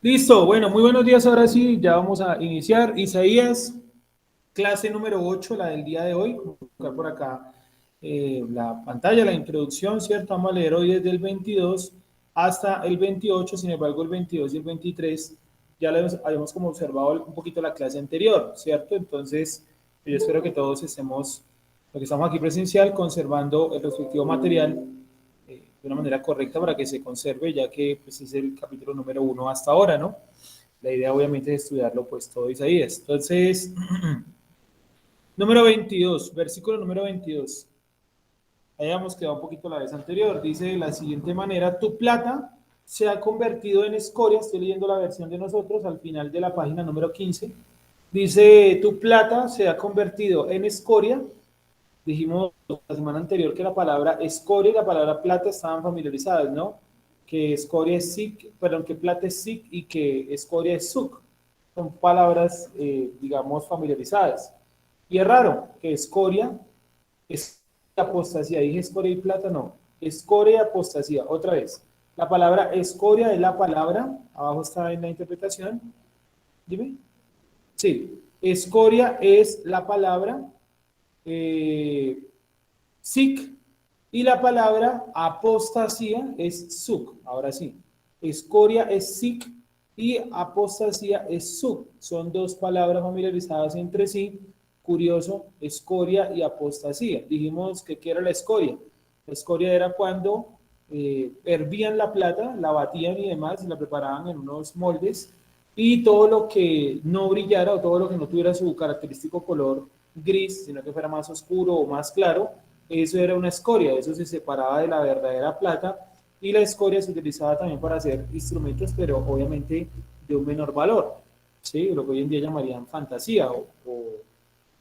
Listo, bueno, muy buenos días. Ahora sí, ya vamos a iniciar. Isaías, clase número 8, la del día de hoy. Voy a buscar por acá la pantalla, la introducción, ¿cierto? Vamos a leer hoy desde el 22 hasta el 28. Sin embargo, el 22 y el 23 ya lo habíamos como observado un poquito la clase anterior, ¿cierto? Entonces, yo espero que todos estemos, lo que estamos aquí presencial, conservando el respectivo material de una manera correcta para que se conserve, ya que pues, es el capítulo número 1 hasta ahora, ¿no? La idea obviamente es estudiarlo pues todo Isaías. Entonces, número 22, versículo número 22. Ahí hemos quedado un poquito la vez anterior. Dice de la siguiente manera, tu plata se ha convertido en escoria. Estoy leyendo la versión de nosotros al final de la página número 15. Dice, tu plata se ha convertido en escoria. Dijimos la semana anterior que la palabra escoria y la palabra plata estaban familiarizadas, ¿no? Que escoria es sic, perdón, que plata es sic y que escoria es suc. Son palabras, digamos, familiarizadas. Y es raro que escoria es apostasía. Dije escoria y plata, no. Escoria y apostasía. Otra vez. La palabra escoria es la palabra, abajo está en la interpretación. Dime. Sí. Escoria es la palabra eh, sic y la palabra apostasía es suc. Ahora sí, escoria es sic y apostasía es suc. Son dos palabras familiarizadas entre sí. Curioso, escoria y apostasía. Dijimos que ¿qué era la escoria? La escoria era cuando hervían la plata, la batían y demás, y la preparaban en unos moldes, y todo lo que no brillara o todo lo que no tuviera su característico color gris, sino que fuera más oscuro o más claro, eso era una escoria, eso se separaba de la verdadera plata, y la escoria se utilizaba también para hacer instrumentos, pero obviamente de un menor valor, ¿sí? Lo que hoy en día llamarían fantasía u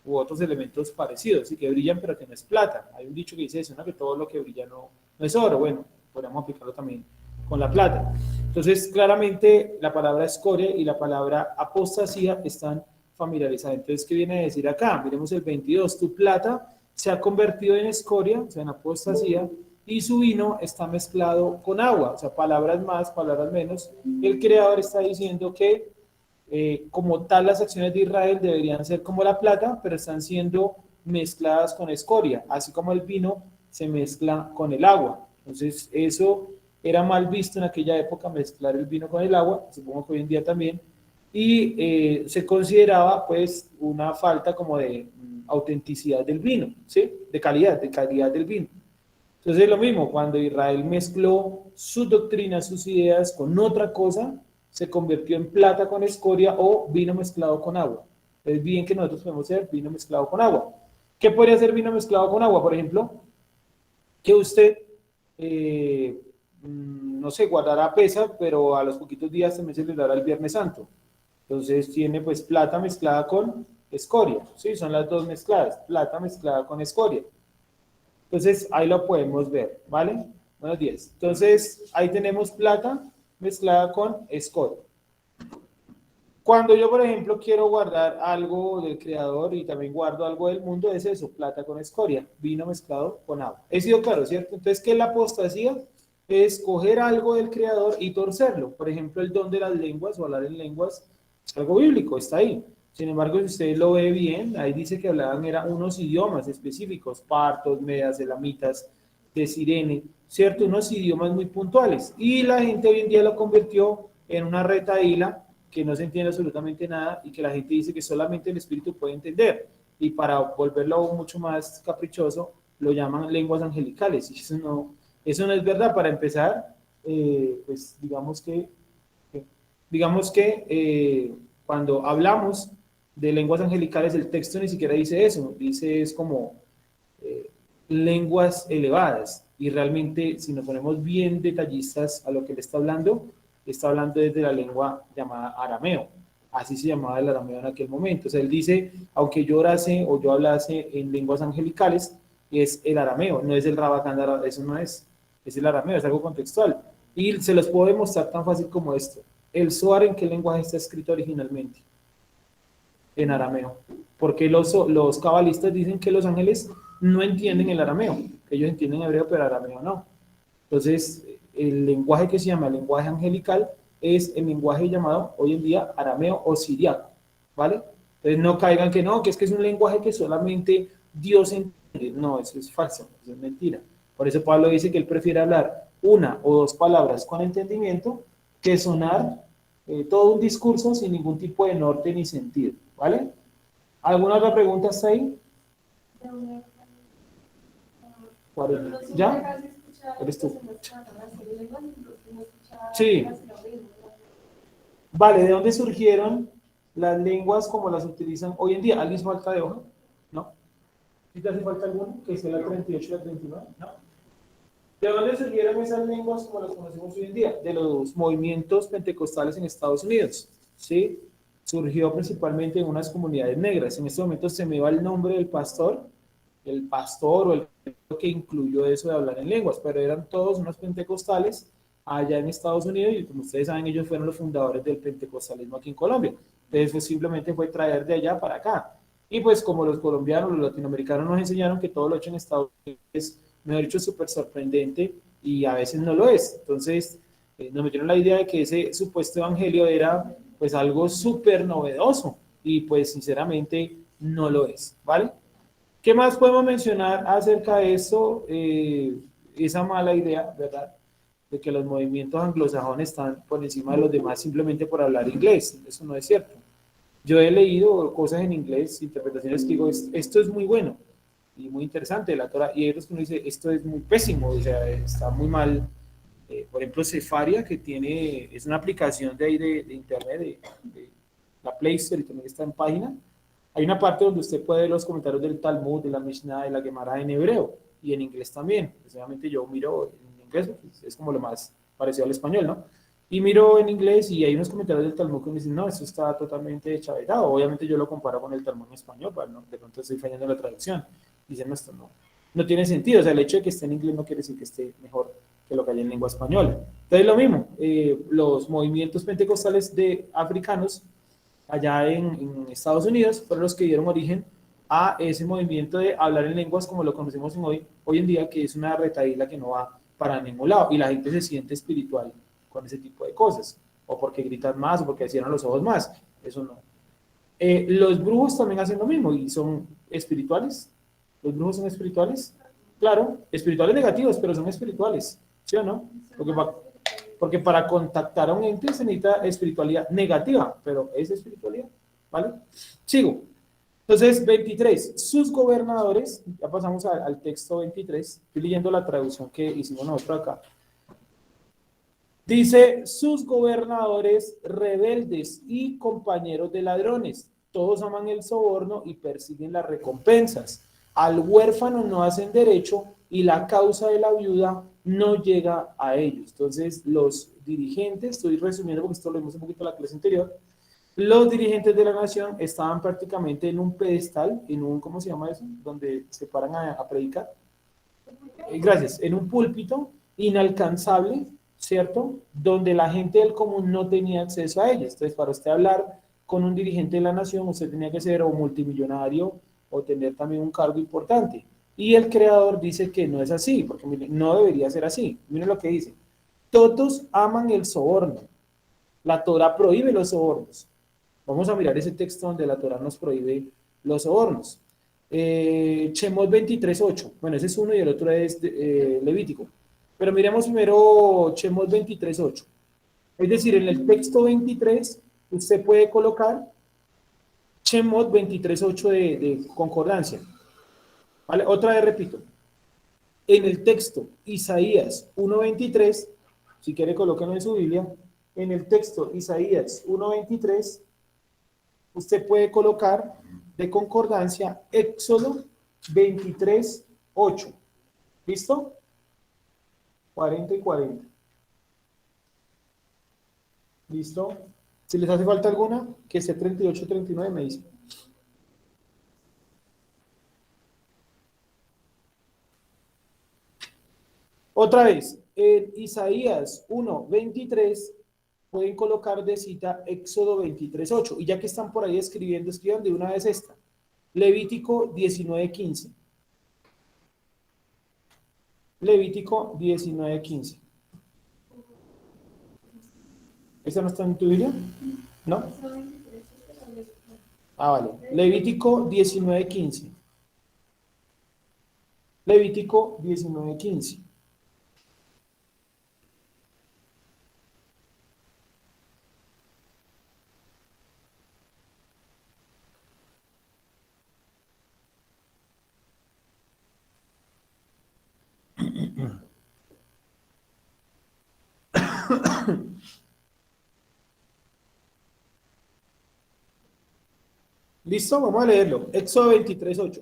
otros elementos parecidos, sí, que brillan pero que no es plata. Hay un dicho que dice eso, ¿no? Que todo lo que brilla no es oro. Bueno, podríamos aplicarlo también con la plata. Entonces, claramente la palabra escoria y la palabra apostasía están familiarizadas. Entonces, ¿qué viene a decir acá? Miremos el 22. Tu plata se ha convertido en escoria, o sea, en apostasía, y su vino está mezclado con agua, o sea, palabras más, palabras menos. El creador está diciendo que como tal las acciones de Israel deberían ser como la plata, pero están siendo mezcladas con escoria, así como el vino se mezcla con el agua. Entonces, eso era mal visto en aquella época, mezclar el vino con el agua, supongo que hoy en día también, y se consideraba pues una falta como de autenticidad del vino, ¿sí? De calidad del vino. Entonces es lo mismo, cuando Israel mezcló su doctrina, sus ideas con otra cosa, se convirtió en plata con escoria o vino mezclado con agua. Es bien que nosotros podemos hacer vino mezclado con agua. ¿Qué podría ser vino mezclado con agua? Por ejemplo, que usted, no sé, guardará pesa, pero a los poquitos días también se le dará el Viernes Santo. Entonces tiene pues plata mezclada con escoria, ¿sí? Son las dos mezcladas, plata mezclada con escoria. Entonces, ahí lo podemos ver, ¿vale? Buenos días. Entonces, ahí tenemos plata mezclada con escoria. Cuando yo, por ejemplo, quiero guardar algo del creador y también guardo algo del mundo, es eso, plata con escoria, vino mezclado con agua. He sido claro, ¿cierto? Entonces, ¿qué es la apostasía? Es coger algo del creador y torcerlo. Por ejemplo, el don de las lenguas o hablar en lenguas es algo bíblico, está ahí. Sin embargo, si usted lo ve bien, ahí dice que hablaban eran unos idiomas específicos, partos, medas, elamitas, de sirene, ¿cierto? Unos idiomas muy puntuales. Y la gente hoy en día lo convirtió en una retaíla que no se entiende absolutamente nada y que la gente dice que solamente el espíritu puede entender. Y para volverlo aún mucho más caprichoso, lo llaman lenguas angelicales. Y eso no es verdad. Para empezar, pues digamos que cuando hablamos de lenguas angelicales, el texto ni siquiera dice eso, dice es como eh, lenguas elevadas. Y realmente, si nos ponemos bien detallistas a lo que él está hablando desde la lengua llamada arameo. Así se llamaba el arameo en aquel momento. O sea, él dice, aunque yo orase o yo hablase en lenguas angelicales, es el arameo, no es el rabacán, eso no es el arameo, es algo contextual. Y se los puedo demostrar tan fácil como esto. El Zohar, ¿en qué lenguaje está escrito originalmente? En arameo. Porque los cabalistas dicen que los ángeles no entienden el arameo, que ellos entienden hebreo, pero arameo no. Entonces, el lenguaje que se llama lenguaje angelical es el lenguaje llamado hoy en día arameo o siriaco, ¿vale? Entonces no caigan que no, que es un lenguaje que solamente Dios entiende. No, eso es falso, eso es mentira. Por eso Pablo dice que él prefiere hablar una o dos palabras con entendimiento que sonar todo un discurso sin ningún tipo de norte ni sentido, ¿vale? ¿Alguna otra pregunta hasta ahí? ¿Ya? ¿Eres tú? Sí. Vale, ¿de dónde surgieron las lenguas como las utilizan hoy en día? ¿Alguien falta de hoja? ¿No? ¿Sí te hace falta alguna? Que sea la 38 y la 39, ¿no? ¿De dónde surgieron esas lenguas como las conocemos hoy en día? De los movimientos pentecostales en Estados Unidos, ¿sí? Surgió principalmente en unas comunidades negras. En este momento se me va el nombre del pastor, el pastor o el que incluyó eso de hablar en lenguas, pero eran todos unos pentecostales allá en Estados Unidos y como ustedes saben, ellos fueron los fundadores del pentecostalismo aquí en Colombia. Entonces, pues, simplemente fue traer de allá para acá. Y pues como los colombianos, los latinoamericanos nos enseñaron que todo lo hecho en Estados Unidos es, mejor dicho, súper sorprendente y a veces no lo es. Entonces, nos metieron la idea de que ese supuesto evangelio era pues algo súper novedoso y pues sinceramente no lo es, ¿vale? ¿Qué más podemos mencionar acerca de eso? Esa mala idea, ¿verdad? De que los movimientos anglosajones están por encima de los demás simplemente por hablar inglés. Eso no es cierto. Yo he leído cosas en inglés, interpretaciones que digo, esto es muy bueno y muy interesante de la Torah, y hay otros que uno dice, esto es muy pésimo, o sea, está muy mal. Por ejemplo, Cefaria, que es una aplicación de ahí de internet, de la Play Store, y también está en página. Hay una parte donde usted puede ver los comentarios del Talmud, de la Mishnah, de la Gemara en hebreo y en inglés también. Precisamente yo miro en inglés, pues, es como lo más parecido al español, ¿no? Y miro en inglés y hay unos comentarios del Talmud que me dicen, no, esto está totalmente chavetado. Obviamente yo lo comparo con el Talmud en español, pero no, de pronto estoy fallando en la traducción. Dicen, no, esto no tiene sentido. O sea, el hecho de que esté en inglés no quiere decir que esté mejor que lo que hay en lengua española. Entonces, lo mismo, los movimientos pentecostales de africanos allá en Estados Unidos fueron los que dieron origen a ese movimiento de hablar en lenguas como lo conocemos hoy en día, que es una retahíla que no va para ningún lado y la gente se siente espiritual con ese tipo de cosas, o porque gritan más, o porque cierran los ojos más, eso no. Los brujos también hacen lo mismo y son espirituales. Los brujos son espirituales, claro, espirituales negativos, pero son espirituales, ¿sí o no? Porque para contactar a un ente se necesita espiritualidad negativa, pero es espiritualidad, ¿vale? Sigo. Entonces, 23, sus gobernadores, ya pasamos al texto 23, estoy leyendo la traducción que hicimos nosotros acá. Dice, sus gobernadores rebeldes y compañeros de ladrones, todos aman el soborno y persiguen las recompensas. Al huérfano no hacen derecho y la causa de la viuda no llega a ellos. Entonces, los dirigentes, estoy resumiendo porque esto lo vimos un poquito en la clase anterior, los dirigentes de la nación estaban prácticamente en un pedestal, en un, ¿cómo se llama eso? Donde se paran a predicar. Gracias, en un púlpito inalcanzable, ¿cierto? Donde la gente del común no tenía acceso a ellos. Entonces, para usted hablar con un dirigente de la nación, usted tenía que ser o multimillonario o tener también un cargo importante. Y el creador dice que no es así, porque mire, no debería ser así. Miren lo que dice. Todos aman el soborno. La Torah prohíbe los sobornos. Vamos a mirar ese texto donde la Torah nos prohíbe los sobornos. Shemot 23:8. Bueno, ese es uno y el otro es Levítico. Pero miremos primero Shemot 23:8. Es decir, en el texto 23, usted puede colocar Shemot 23:8 de concordancia. ¿Vale? Otra vez repito. En el texto Isaías 1:23, si quiere colóquenlo en su Biblia, en el texto Isaías 1:23, usted puede colocar de concordancia Éxodo 23:8. ¿Listo? 40 y 40. ¿Listo? Si les hace falta alguna, que esté 38, 39, me dice. Otra vez, en Isaías 1:23 pueden colocar de cita Éxodo 23:8. Y ya que están por ahí escribiendo, escriban de una vez esta. Levítico 19:15. Levítico 19:15. ¿Esa no está en tu Biblia? ¿No? Ah, vale. Levítico 19:15. Levítico 19:15. ¿Listo? Vamos a leerlo. Éxodo 23:8.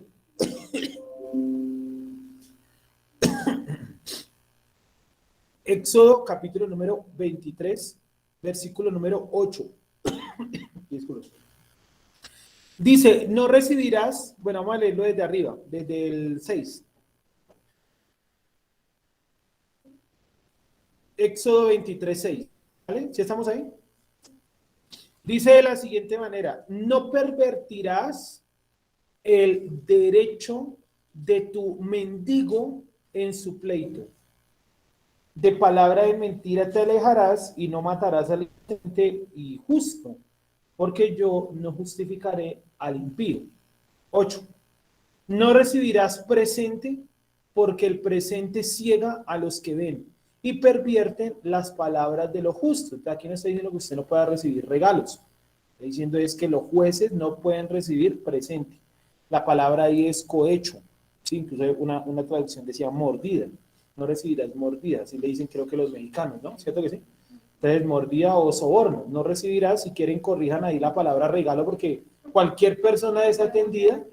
Éxodo capítulo número 23, versículo número 8. Dice, no recibirás, bueno, vamos a leerlo desde arriba, desde el 6. Éxodo 23:6. ¿Vale? ¿Sí estamos ahí? Dice de la siguiente manera, no pervertirás el derecho de tu mendigo en su pleito. De palabra de mentira te alejarás y no matarás al inocente y justo, porque yo no justificaré al impío. 8. No recibirás presente, porque el presente ciega a los que ven y pervierten las palabras de los justos. Aquí no está diciendo que usted no pueda recibir regalos. Está diciendo es que los jueces no pueden recibir presente. La palabra ahí es cohecho. Sí, incluso una traducción decía mordida. No recibirás mordida. Así le dicen creo que los mexicanos, ¿no? ¿Cierto que sí? Entonces, mordida o soborno. No recibirás, si quieren corrijan ahí la palabra regalo, porque cualquier persona desatendida,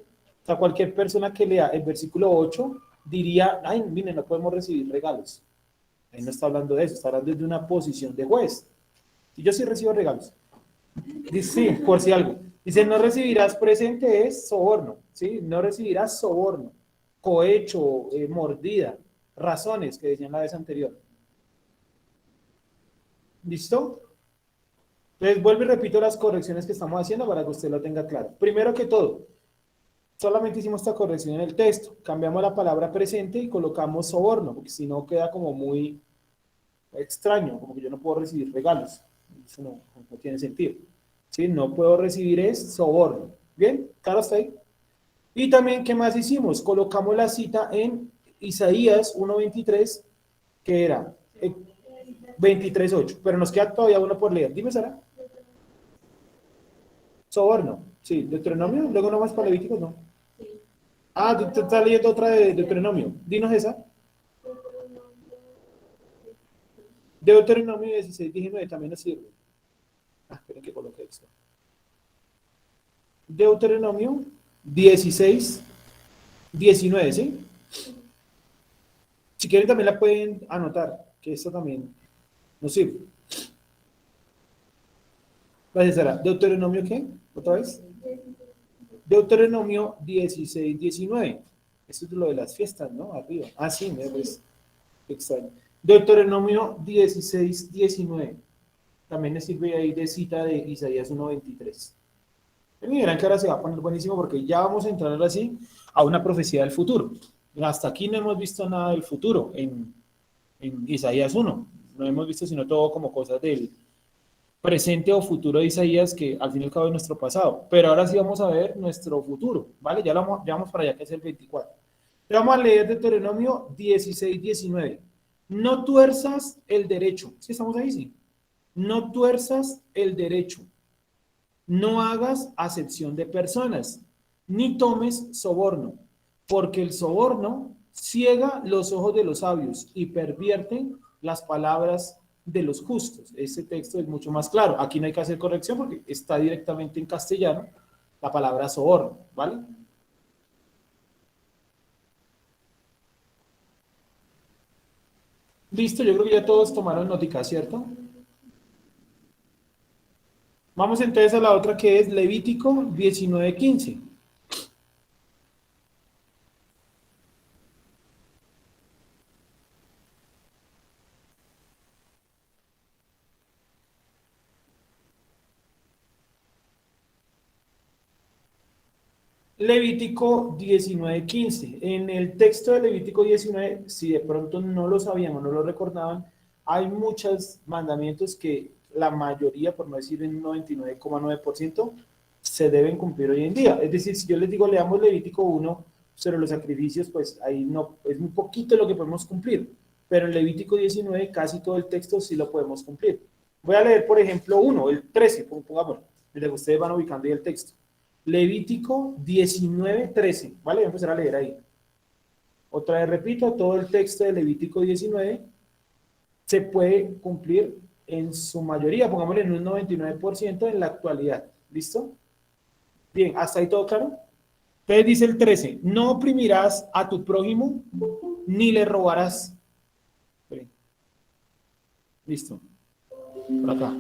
o sea, cualquier persona que lea el versículo 8 diría, ay, mire, no podemos recibir regalos. Ahí no está hablando de eso, está hablando de una posición de juez. Y yo sí recibo regalos. Dice, sí, por si algo. Dice, no recibirás presente es soborno, ¿sí? No recibirás soborno, cohecho, mordida, razones que decían la vez anterior. ¿Listo? Entonces, vuelvo y repito las correcciones que estamos haciendo para que usted lo tenga claro. Primero que todo, solamente hicimos esta corrección en el texto. Cambiamos la palabra presente y colocamos soborno, porque si no queda como muy extraño, como que yo no puedo recibir regalos. Eso no tiene sentido. ¿Sí? No puedo recibir es soborno. ¿Bien? ¿Claro está ahí? Y también, ¿qué más hicimos? Colocamos la cita en Isaías 1:23, que era 23:8, pero nos queda todavía uno por leer. Dime, Sara. Soborno, sí, Deuteronomio, luego no más para Levíticos, no. Ah, tú estás leyendo otra de Deuteronomio. Dinos esa. Deuteronomio 16:19 también nos sirve. Ah, esperen que coloque esto. Deuteronomio 16:19, ¿sí? Si quieren también la pueden anotar, que esto también nos sirve. Gracias, Sara. ¿Deuteronomio qué? ¿Otra vez? Deuteronomio 16:19. Eso es lo de las fiestas, ¿no? Arriba. Ah, sí, me pues, extraño. Deuteronomio 16:19. También me sirve ahí de cita de Isaías 1:23. Y verán que ahora se va a poner buenísimo porque ya vamos a entrar ahora sí a una profecía del futuro. Hasta aquí no hemos visto nada del futuro en Isaías 1. No hemos visto sino todo como cosas del presente o futuro de Isaías, que al fin y al cabo es nuestro pasado. Pero ahora sí vamos a ver nuestro futuro, ¿vale? Ya vamos para allá, que es el 24. Vamos a leer Deuteronomio 16:19. No tuerzas el derecho. ¿Sí estamos ahí? Sí. No tuerzas el derecho. No hagas acepción de personas, ni tomes soborno, porque el soborno ciega los ojos de los sabios y pervierte las palabras de los justos. Ese texto es mucho más claro. Aquí no hay que hacer corrección porque está directamente en castellano la palabra soborno, ¿vale? Listo, yo creo que ya todos tomaron notica, ¿cierto? Vamos entonces a la otra que es Levítico 19:15. Levítico 19:15. En el texto de Levítico 19, si de pronto no lo sabían o no lo recordaban, hay muchos mandamientos que la mayoría, por no decir en un 99,9%, se deben cumplir hoy en día. Es decir, si yo les digo, leamos Levítico 1 sobre los sacrificios, pues ahí no, es muy poquito lo que podemos cumplir, pero en Levítico 19 casi todo el texto sí lo podemos cumplir. Voy a leer, por ejemplo, 1, el 13, pongámoslo, desde que ustedes van ubicando ahí el texto. Levítico 19, 13, ¿vale? Voy a empezar a leer ahí. Otra vez repito, todo el texto de Levítico 19 se puede cumplir en su mayoría, pongámosle en un 99% en la actualidad. ¿Listo? Bien, ¿hasta ahí todo claro? Entonces dice el 13, no oprimirás a tu prójimo, ni le robarás. Bien. Listo. Por acá.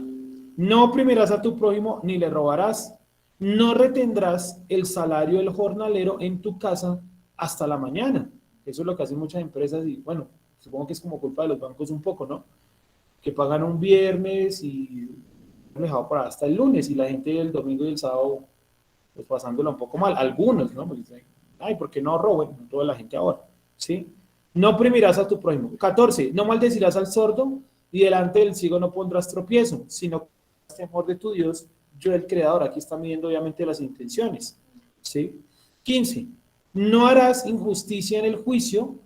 No oprimirás a tu prójimo, ni le robarás. No retendrás el salario del jornalero en tu casa hasta la mañana. Eso es lo que hacen muchas empresas y bueno, supongo que es como culpa de los bancos un poco, ¿no? Que pagan un viernes y dejado para hasta el lunes y la gente el domingo y el sábado pues pasándola un poco mal. Algunos, ¿no? Porque dicen, ay, ¿por qué no roben? No toda la gente ahora, ¿sí? No oprimirás a tu prójimo. 14. No maldecirás al sordo y delante del ciego no pondrás tropiezo, sino temor de tu Dios, yo el creador. Aquí están midiendo obviamente las intenciones, ¿sí? 15. No harás injusticia en el juicio,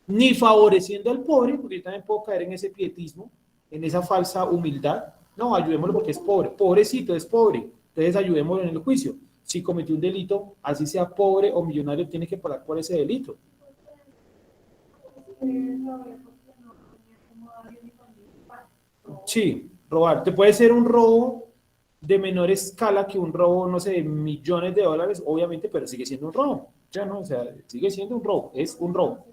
ni favoreciendo al pobre, porque yo también puedo caer en ese pietismo, en esa falsa humildad. No, ayudémoslo porque es pobre. Pobrecito, es pobre. Entonces ayudémoslo en el juicio. Si cometió un delito, así sea pobre o millonario, tiene que pagar por ese delito. Sí, robar. Te puede ser un robo de menor escala que un robo, no sé, de millones de dólares, obviamente, pero sigue siendo un robo. Ya no, o sea, sigue siendo un robo, es un robo.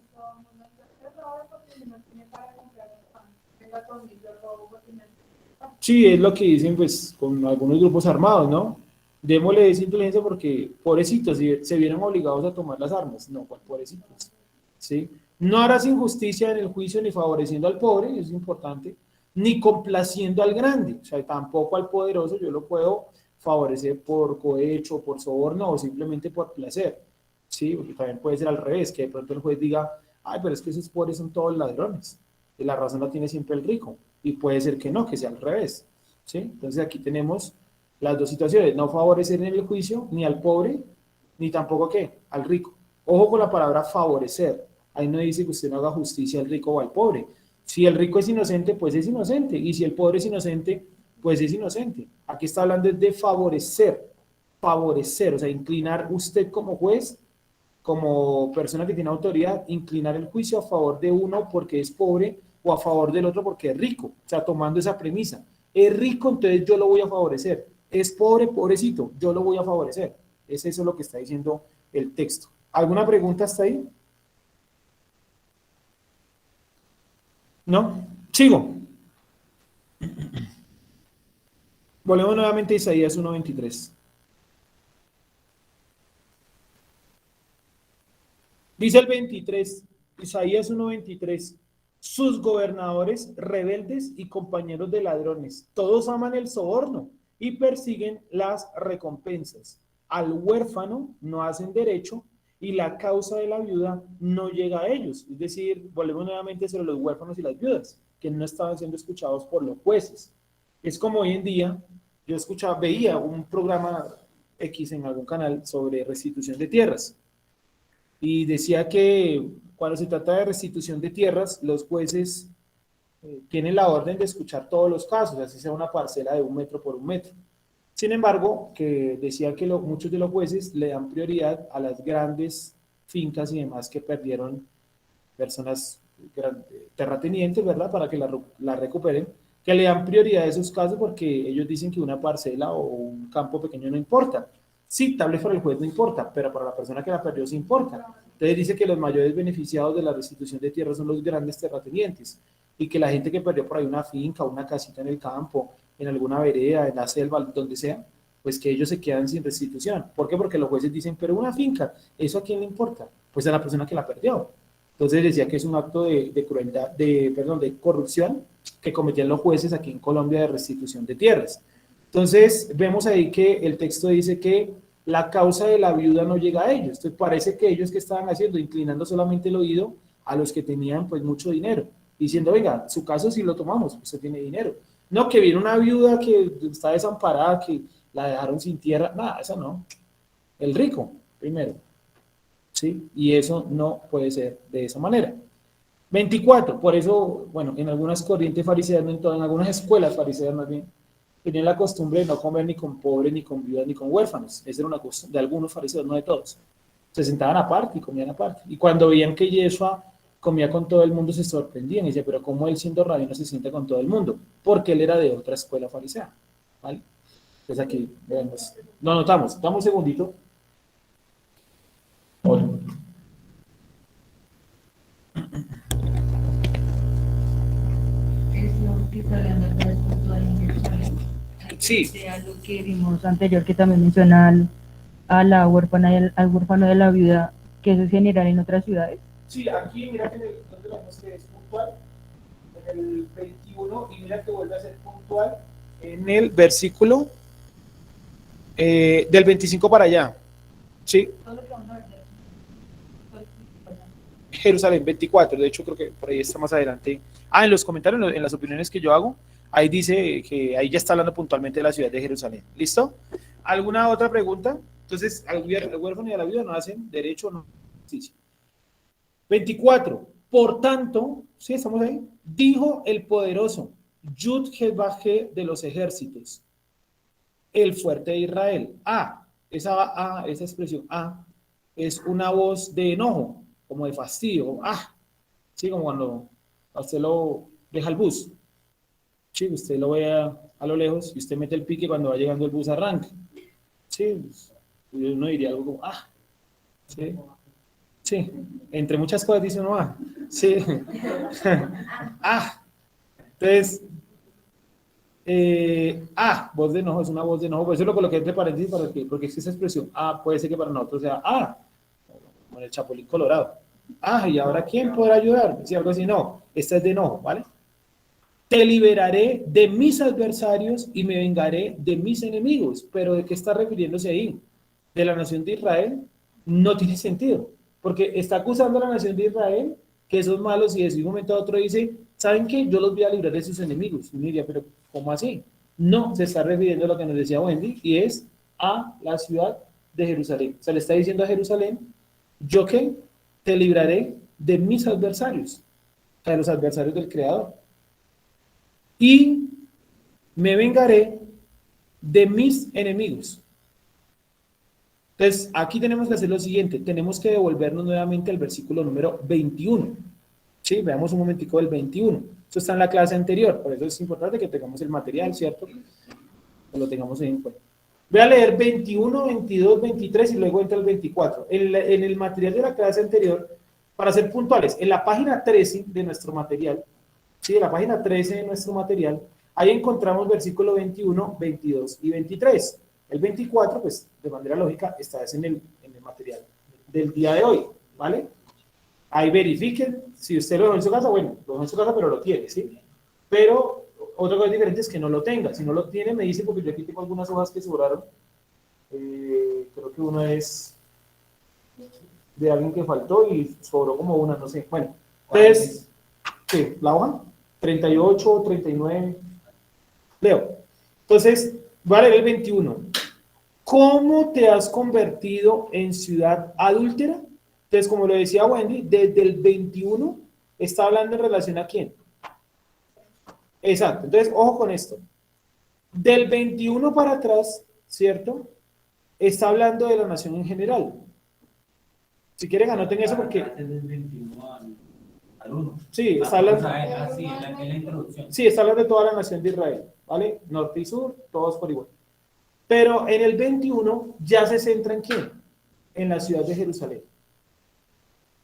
Sí, es lo que dicen, pues, con algunos grupos armados, ¿no? Démosle esa inteligencia porque, pobrecitos, si se vieron obligados a tomar las armas. No, ¿cuál pobrecitos? ¿Sí? No harás injusticia en el juicio ni favoreciendo al pobre, eso es importante, ni complaciendo al grande, o sea, tampoco al poderoso yo lo puedo favorecer por cohecho, por soborno o simplemente por placer, ¿sí? Porque también puede ser al revés, que de pronto el juez diga, ay, pero es que esos pobres son todos ladrones, y la razón la tiene siempre el rico, y puede ser que no, que sea al revés, ¿sí? Entonces aquí tenemos las dos situaciones, no favorecer en el juicio ni al pobre, ni tampoco ¿qué? Al rico. Ojo con la palabra favorecer, ahí no dice que usted no haga justicia al rico o al pobre. Si el rico es inocente, pues es inocente. Y si el pobre es inocente, pues es inocente. Aquí está hablando de favorecer. Favorecer, o sea, inclinar usted como juez, como persona que tiene autoridad, inclinar el juicio a favor de uno porque es pobre o a favor del otro porque es rico. O sea, tomando esa premisa. Es rico, entonces yo lo voy a favorecer. Es pobre, pobrecito, yo lo voy a favorecer. Es eso lo que está diciendo el texto. ¿Alguna pregunta hasta ahí? ¿No? Sigo. Volvemos nuevamente a Isaías 1:23. Dice el 23, Isaías 1:23. Sus gobernadores rebeldes y compañeros de ladrones, todos aman el soborno y persiguen las recompensas. Al huérfano no hacen derecho y la causa de la viuda no llega a ellos. Es decir, volvemos nuevamente sobre los huérfanos y las viudas, que no estaban siendo escuchados por los jueces. Es como hoy en día, yo escuchaba, veía un programa X en algún canal sobre restitución de tierras y decía que cuando se trata de restitución de tierras, los jueces tienen la orden de escuchar todos los casos, así sea una parcela de 1 metro por 1 metro. Sin embargo, que decía que muchos de los jueces le dan prioridad a las grandes fincas y demás que perdieron personas terratenientes, ¿verdad? Para que la recuperen, que le dan prioridad a esos casos porque ellos dicen que una parcela o un campo pequeño no importa. Sí, tal vez para el juez no importa, pero para la persona que la perdió sí importa. Entonces dice que los mayores beneficiados de la restitución de tierra son los grandes terratenientes y que la gente que perdió por ahí una finca, una casita en el campo, en alguna vereda, en la selva, donde sea, pues que ellos se quedan sin restitución. ¿Por qué? Porque los jueces dicen, pero una finca, ¿eso a quién le importa? Pues a la persona que la perdió. Entonces decía que es un acto de crueldad, de corrupción que cometían los jueces aquí en Colombia de restitución de tierras. Entonces vemos ahí que el texto dice que la causa de la viuda no llega a ellos. Entonces parece que ellos que estaban haciendo, inclinando solamente el oído a los que tenían pues mucho dinero, diciendo, venga, su caso sí lo tomamos, usted tiene dinero, No, que viene una viuda que está desamparada, que la dejaron sin tierra, nada, eso no. El rico, primero, ¿sí? Y eso no puede ser de esa manera. 24, por eso, bueno, en algunas corrientes fariseas, no en todas, en algunas escuelas fariseas más bien, tenían la costumbre de no comer ni con pobres, ni con viudas, ni con huérfanos. Esa era una costumbre de algunos fariseos, no de todos. Se sentaban aparte y comían aparte. Y cuando veían que Yeshua comía con todo el mundo, se sorprendían y decían, pero ¿cómo él siendo rabino se sienta con todo el mundo? Porque él era de otra escuela farisea. ¿Vale? Entonces aquí, vemos, lo anotamos. Dame un segundito. Hola. Es lo que está hablando acá del puntual en Jerusalén. Sí. Sea lo que vimos anterior, que también menciona a la huérfana y al huérfano de la viuda, que eso es general en otras ciudades. Sí, aquí mira que donde vemos que es puntual, en el 21, y mira que vuelve a ser puntual en el versículo del 25 para allá. Sí, Jerusalén 24, de hecho creo que por ahí está más adelante. En los comentarios, en las opiniones que yo hago, ahí dice que ahí ya está hablando puntualmente de la ciudad de Jerusalén. ¿Listo? ¿Alguna otra pregunta? Entonces, al huérfano y a la viuda no hacen derecho o no justicia. 24. Por tanto, ¿sí estamos ahí? Dijo el poderoso, Yud Jebaje de los ejércitos, el fuerte de Israel. Esa expresión es una voz de enojo, como de fastidio. Sí, como cuando usted lo deja el bus. Sí, usted lo ve a lo lejos y usted mete el pique cuando va llegando el bus arranca. Sí, uno diría algo como, sí. Sí, entre muchas cosas dice uno, sí. Entonces, voz de enojo, es una voz de enojo, por eso lo coloqué entre paréntesis, porque esa expresión, puede ser que para nosotros sea, como el Chapulín Colorado. ¿Y ahora quién podrá ayudar? Si algo así, no, esta es de enojo, ¿vale? Te liberaré de mis adversarios y me vengaré de mis enemigos. Pero ¿de qué está refiriéndose ahí? ¿De la nación de Israel? No tiene sentido, porque está acusando a la nación de Israel que son malos y de un momento a otro dice, ¿saben qué? Yo los voy a librar de sus enemigos. Y diría, pero ¿cómo así? No, se está refiriendo a lo que nos decía Wendy y es a la ciudad de Jerusalén. Se le está diciendo a Jerusalén, yo que te libraré de mis adversarios, o sea, de los adversarios del Creador. Y me vengaré de mis enemigos. Entonces, aquí tenemos que hacer lo siguiente, tenemos que devolvernos nuevamente al versículo número 21. Sí, veamos un momentico del 21. Eso está en la clase anterior, por eso es importante que tengamos el material, ¿cierto? Que lo tengamos en cuenta. Voy a leer 21, 22, 23 y luego entra el 24. En el material de la clase anterior, para ser puntuales, en la página 13 de nuestro material, sí, en la página 13 de nuestro material, ahí encontramos versículo 21, 22 y 23. El 24, pues, de manera lógica, está en el material del día de hoy, ¿vale? Ahí verifiquen, si usted lo dejó en su casa, bueno, lo dejó en su casa, pero lo tiene, ¿sí? Pero otra cosa diferente es que no lo tenga. Si no lo tiene, me dice, porque yo aquí tengo algunas hojas que sobraron. Creo que una es de alguien que faltó y sobró como una, no sé. Bueno, entonces, sí, la hoja, 38, 39. Leo. Entonces, voy a leer el 21. ¿Cómo te has convertido en ciudad adúltera? Entonces, como lo decía Wendy, desde el 21 está hablando en relación a quién. Exacto. Entonces, ojo con esto. Del 21 para atrás, ¿cierto? Está hablando de la nación en general. Si quieren, anoten eso porque... Desde el 21 al 1. Sí, está hablando... Así, en la introducción. Sí, está hablando de toda la nación de Israel, ¿vale? Norte y sur, todos por igual. Pero en el 21 ya se centra en quién? En la ciudad de Jerusalén.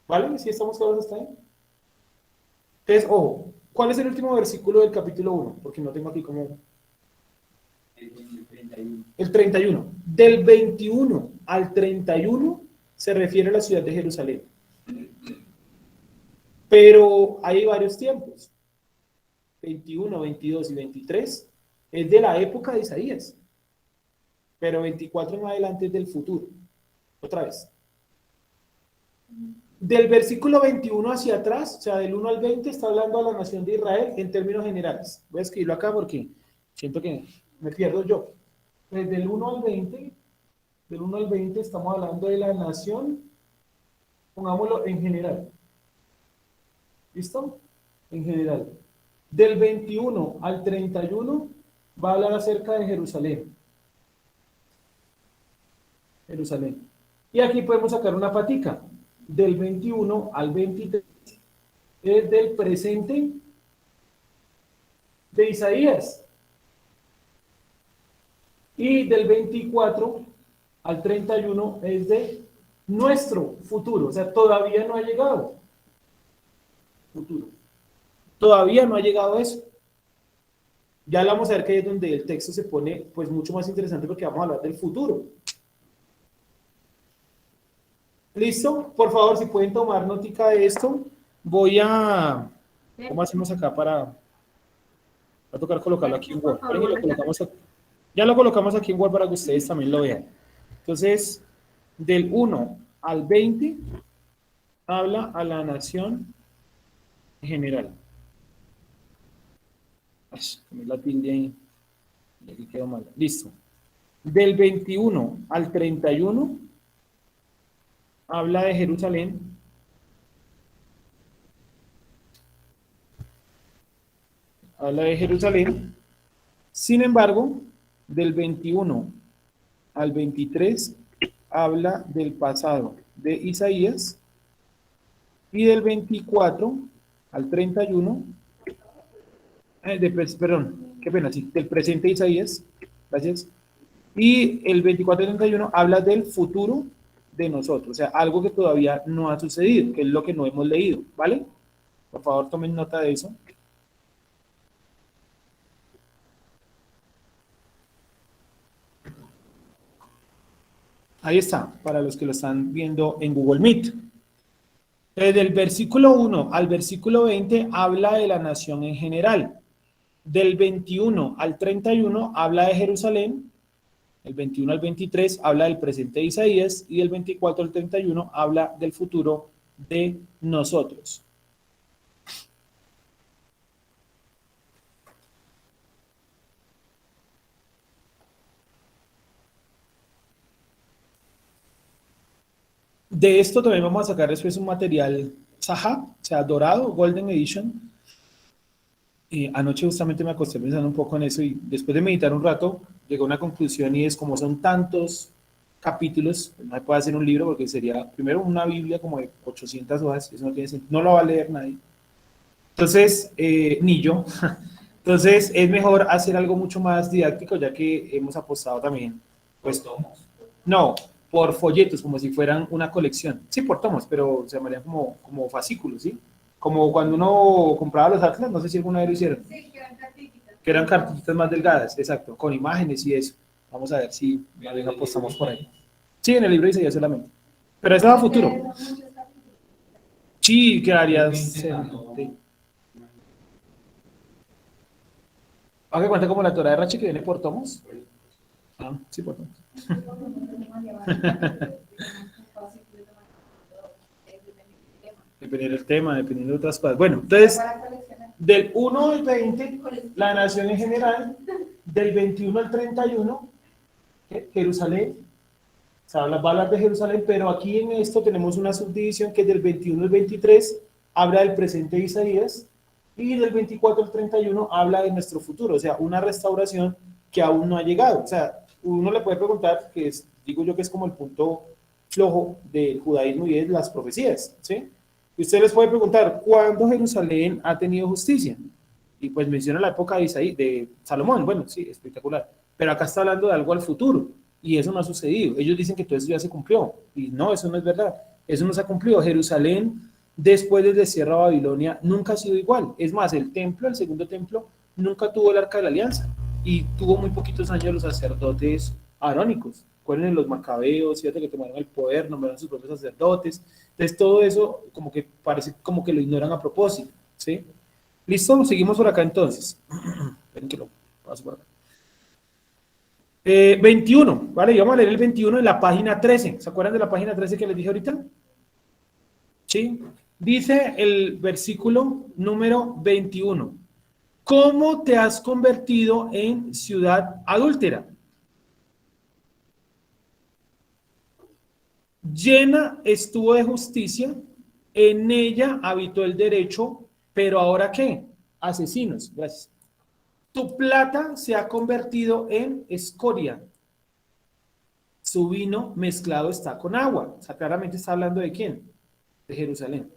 ¿Vale? ¿Sí estamos claros hasta ahí? Entonces, ojo, ¿cuál es el último versículo del capítulo 1? Porque no tengo aquí como... El 31. El 31. Del 21 al 31 se refiere a la ciudad de Jerusalén. Pero hay varios tiempos. 21, 22 y 23 es de la época de Isaías. Pero 24 en adelante es del futuro. Otra vez. Del versículo 21 hacia atrás, o sea, del 1 al 20, está hablando a la nación de Israel en términos generales. Voy a escribirlo acá porque siento que me pierdo yo. Desde el 1 al 20, del 1 al 20 estamos hablando de la nación, pongámoslo en general. ¿Listo? En general. Del 21 al 31 va a hablar acerca de Jerusalén. Jerusalén. Y aquí podemos sacar una patica. Del 21 al 23 es del presente de Isaías. Y del 24 al 31 es de nuestro futuro. O sea, todavía no ha llegado. Futuro. Todavía no ha llegado eso. Ya vamos a ver que es donde el texto se pone pues mucho más interesante porque vamos a hablar del futuro. ¿Listo? Por favor, si pueden tomar notica de esto, voy a... ¿Cómo hacemos acá para... Va a tocar colocarlo aquí en Word. Ya lo colocamos aquí en Word para que ustedes también lo vean. Entonces, del 1 al 20, habla a la nación en general. Ay, la tilde ahí. Y aquí quedó mal. Listo. Del 21 al 31, habla de Jerusalén. Habla de Jerusalén. Sin embargo, del 21 al 23, habla del pasado de Isaías. Y del 24 al 31, perdón, qué pena, sí, del presente de Isaías, gracias. Y el 24 al 31 habla del futuro de nosotros, o sea, algo que todavía no ha sucedido, que es lo que no hemos leído, ¿vale? Por favor, tomen nota de eso. Ahí está, para los que lo están viendo en Google Meet. Del versículo 1 al versículo 20 habla de la nación en general. Del 21 al 31 habla de Jerusalén. El 21 al 23 habla del presente de Isaías. Y del 24 al 31 habla del futuro de nosotros. De esto también vamos a sacar después un material Sahab, o sea, dorado, Golden Edition. Anoche justamente me acosté pensando un poco en eso y después de meditar un rato, llegué a una conclusión y es como son tantos capítulos, no se puede hacer un libro porque sería primero una Biblia como de 800 hojas, eso no tiene sentido, no lo va a leer nadie. Entonces, ni yo. Entonces, es mejor hacer algo mucho más didáctico ya que hemos apostado también, pues, no, por folletos, como si fueran una colección. Sí, por tomos, pero se llamarían como fascículos, ¿sí? Como cuando uno compraba los atlas, no sé si alguna vez lo hicieron. Sí, que eran cartillitas. Que eran cartillitas más delgadas, exacto, con imágenes y eso. Vamos a ver si apostamos por ahí. Sí, en el libro dice ya solamente. Pero eso va a futuro. Sí, quedaría... Sí. ¿Haga cuenta como la Torah de Rachi que viene por tomos? Ah, sí, por tomos. Dependiendo del tema, dependiendo de otras cosas. Bueno, entonces, del 1 al 20, la nación en general, del 21 al 31, Jerusalén, se va a hablar de Jerusalén, pero aquí en esto tenemos una subdivisión que del 21 al 23 habla del presente de Isaías, y del 24 al 31 habla de nuestro futuro, o sea, una restauración que aún no ha llegado. O sea, uno le puede preguntar, que es, digo yo que es como el punto flojo del judaísmo y es las profecías, ¿sí? Y usted les puede preguntar, ¿cuándo Jerusalén ha tenido justicia? Y pues menciona la época de Isaías, de Salomón, bueno, sí, espectacular. Pero acá está hablando de algo al futuro, y eso no ha sucedido. Ellos dicen que todo eso ya se cumplió, y no, eso no es verdad. Eso no se ha cumplido. Jerusalén, después del destierro a Babilonia, nunca ha sido igual. Es más, el templo, el segundo templo, nunca tuvo el Arca de la Alianza, y tuvo muy poquitos años los sacerdotes arónicos. Recuerden los macabeos, fíjate que tomaron el poder, nombraron sus propios sacerdotes. Entonces todo eso como que parece como que lo ignoran a propósito, ¿sí? ¿Listo? Seguimos por acá entonces. Ven que lo paso por acá. 21, ¿vale? Y vamos a leer el 21 en la página 13. ¿Se acuerdan de la página 13 que les dije ahorita? ¿Sí? Dice el versículo número 21. ¿Cómo te has convertido en ciudad adúltera? Llena estuvo de justicia, en ella habitó el derecho, pero ahora ¿qué? Asesinos. Gracias. Tu plata se ha convertido en escoria. Su vino mezclado está con agua. O sea, claramente está hablando de quién? De Jerusalén.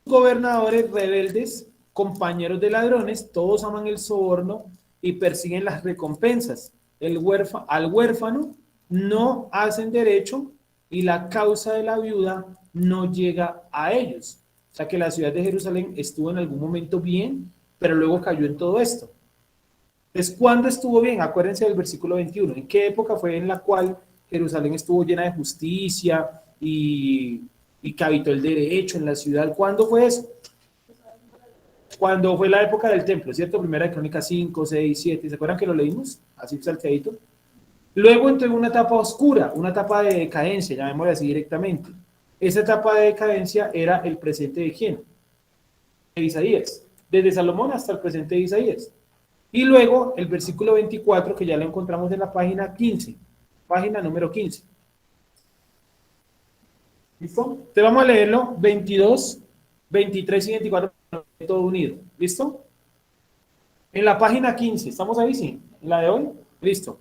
Gobernadores rebeldes, compañeros de ladrones, todos aman el soborno y persiguen las recompensas. Al huérfano no hacen derecho y la causa de la viuda no llega a ellos. O sea que la ciudad de Jerusalén estuvo en algún momento bien, pero luego cayó en todo esto. Entonces, ¿cuándo estuvo bien? Acuérdense del versículo 21. ¿En qué época fue en la cual Jerusalén estuvo llena de justicia y que habitó el derecho en la ciudad? ¿Cuándo fue eso? Cuando fue la época del templo, ¿cierto? Primera de Crónicas 5, 6, 7. ¿Se acuerdan que lo leímos? Así salteadito. Luego entró en una etapa oscura, una etapa de decadencia, llamémosle así directamente. Esa etapa de decadencia era el presente de ¿quién? De Isaías. Desde Salomón hasta el presente de Isaías. Y luego el versículo 24, que ya lo encontramos en la página 15, página número 15. ¿Listo? Entonces vamos a leerlo 22, 23 y 24, todo unido. ¿Listo? En la página 15, ¿estamos ahí? Sí. ¿En la de hoy? Listo.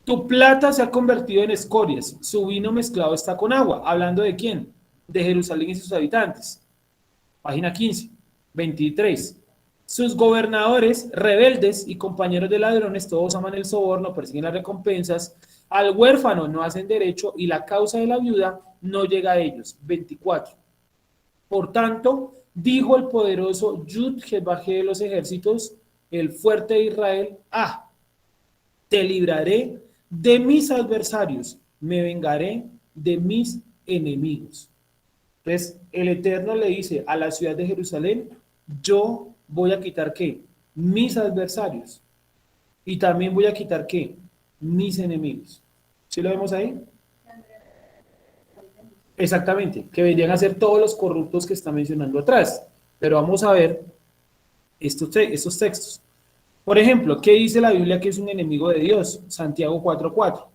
Tu plata se ha convertido en escorias, su vino mezclado está con agua. ¿Hablando de quién? De Jerusalén y sus habitantes. Página 15, 23. Sus gobernadores, rebeldes y compañeros de ladrones, todos aman el soborno, persiguen las recompensas. Al huérfano no hacen derecho y la causa de la viuda no llega a ellos. 24. Por tanto, dijo el poderoso Yud-Heh-Vah de los ejércitos, el fuerte de Israel, te libraré de mis adversarios, me vengaré de mis enemigos. Entonces, el Eterno le dice a la ciudad de Jerusalén, yo voy a quitar ¿qué? Mis adversarios. Y también voy a quitar ¿qué? Mis enemigos. ¿Sí lo vemos ahí? Exactamente, que vendrían a ser todos los corruptos que está mencionando atrás. Pero vamos a ver estos textos. Por ejemplo, ¿qué dice la Biblia que es un enemigo de Dios? Santiago 4:4.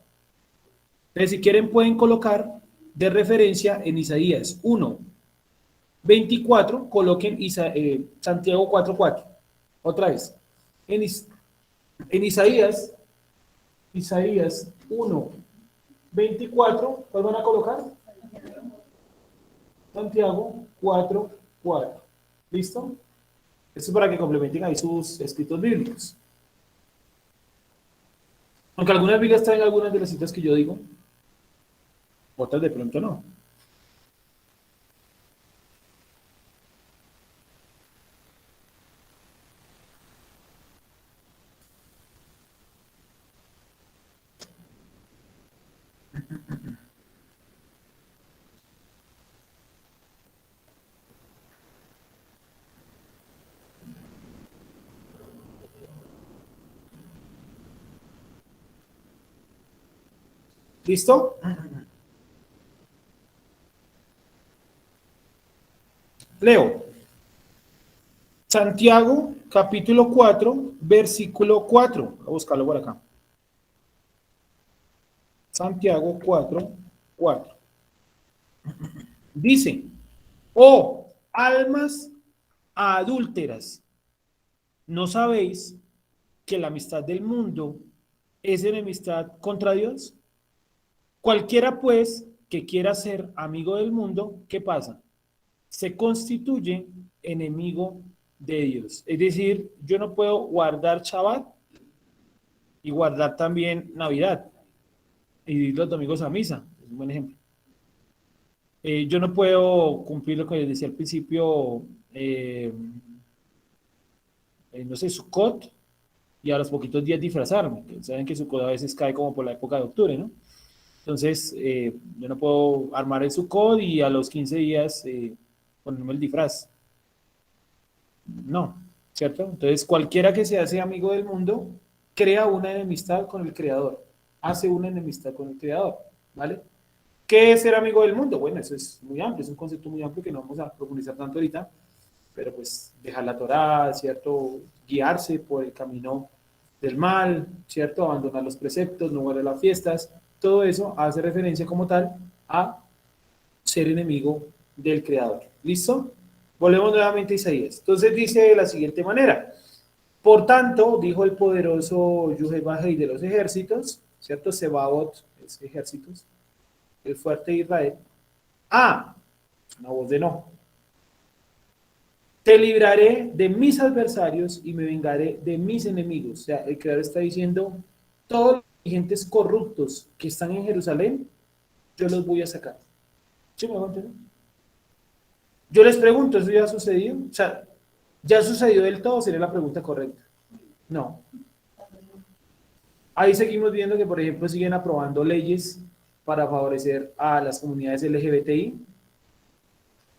Entonces, si quieren, pueden colocar de referencia en Isaías 1:24, coloquen Santiago 4:4. Otra vez. En Isaías 1:24, ¿cuál van a colocar? Santiago 4:4. ¿Listo? Esto es para que complementen ahí sus escritos bíblicos. Aunque algunas Biblias traen algunas de las citas que yo digo, otras de pronto no. ¿Listo? Leo. Santiago, capítulo 4, versículo 4. Voy a buscarlo por acá. Santiago 4:4. Dice, oh, almas adúlteras, ¿no sabéis que la amistad del mundo es enemistad contra Dios? Cualquiera, pues, que quiera ser amigo del mundo, ¿qué pasa? Se constituye enemigo de Dios. Es decir, yo no puedo guardar Shabbat y guardar también Navidad y ir los domingos a misa. Es un buen ejemplo. Yo no puedo cumplir lo que les decía al principio, no sé, Sukkot, y a los poquitos días disfrazarme. Saben que Sukkot a veces cae como por la época de octubre, ¿no? Entonces, yo no puedo armar el Sukkot y a los 15 días ponerme el disfraz. No, ¿cierto? Entonces, cualquiera que se hace amigo del mundo, crea una enemistad con el Creador. Hace una enemistad con el Creador, ¿vale? ¿Qué es ser amigo del mundo? Bueno, eso es muy amplio, es un concepto muy amplio que no vamos a profundizar tanto ahorita, pero pues dejar la Torá, ¿cierto? Guiarse por el camino del mal, ¿cierto? Abandonar los preceptos, no volver a las fiestas, todo eso hace referencia como tal a ser enemigo del Creador. ¿Listo? Volvemos nuevamente a Isaías. Entonces dice de la siguiente manera: por tanto, dijo el poderoso Yuhei de los ejércitos, ¿cierto? Sebaot es ejércitos, el fuerte de Israel. Una voz de no. Te libraré de mis adversarios y me vengaré de mis enemigos. O sea, el Creador está diciendo, todos los dirigentes corruptos que están en Jerusalén, yo los voy a sacar. ¿Sí me van a entender? Yo les pregunto, ¿eso ya ha sucedido? O sea, ¿ya sucedió del todo? Sería la pregunta correcta. No. Ahí seguimos viendo que, por ejemplo, siguen aprobando leyes para favorecer a las comunidades LGBTI,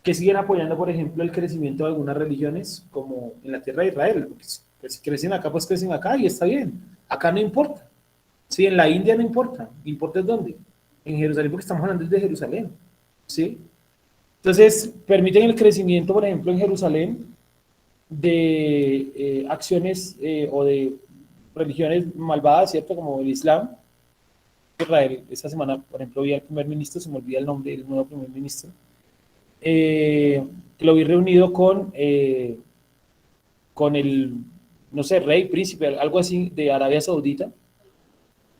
que siguen apoyando, por ejemplo, el crecimiento de algunas religiones, como en la tierra de Israel. Pues, si crecen acá, pues crecen acá y está bien. Acá no importa. Sí, en la India no importa. ¿Importa es dónde? En Jerusalén, porque estamos hablando de Jerusalén. ¿Sí? Entonces, permiten el crecimiento, por ejemplo, en Jerusalén, de acciones o de religiones malvadas, ¿cierto? Como el Islam. Israel, esta semana, por ejemplo, vi al primer ministro, se me olvida el nombre del nuevo primer ministro, que lo vi reunido con el, no sé, rey, príncipe, algo así de Arabia Saudita,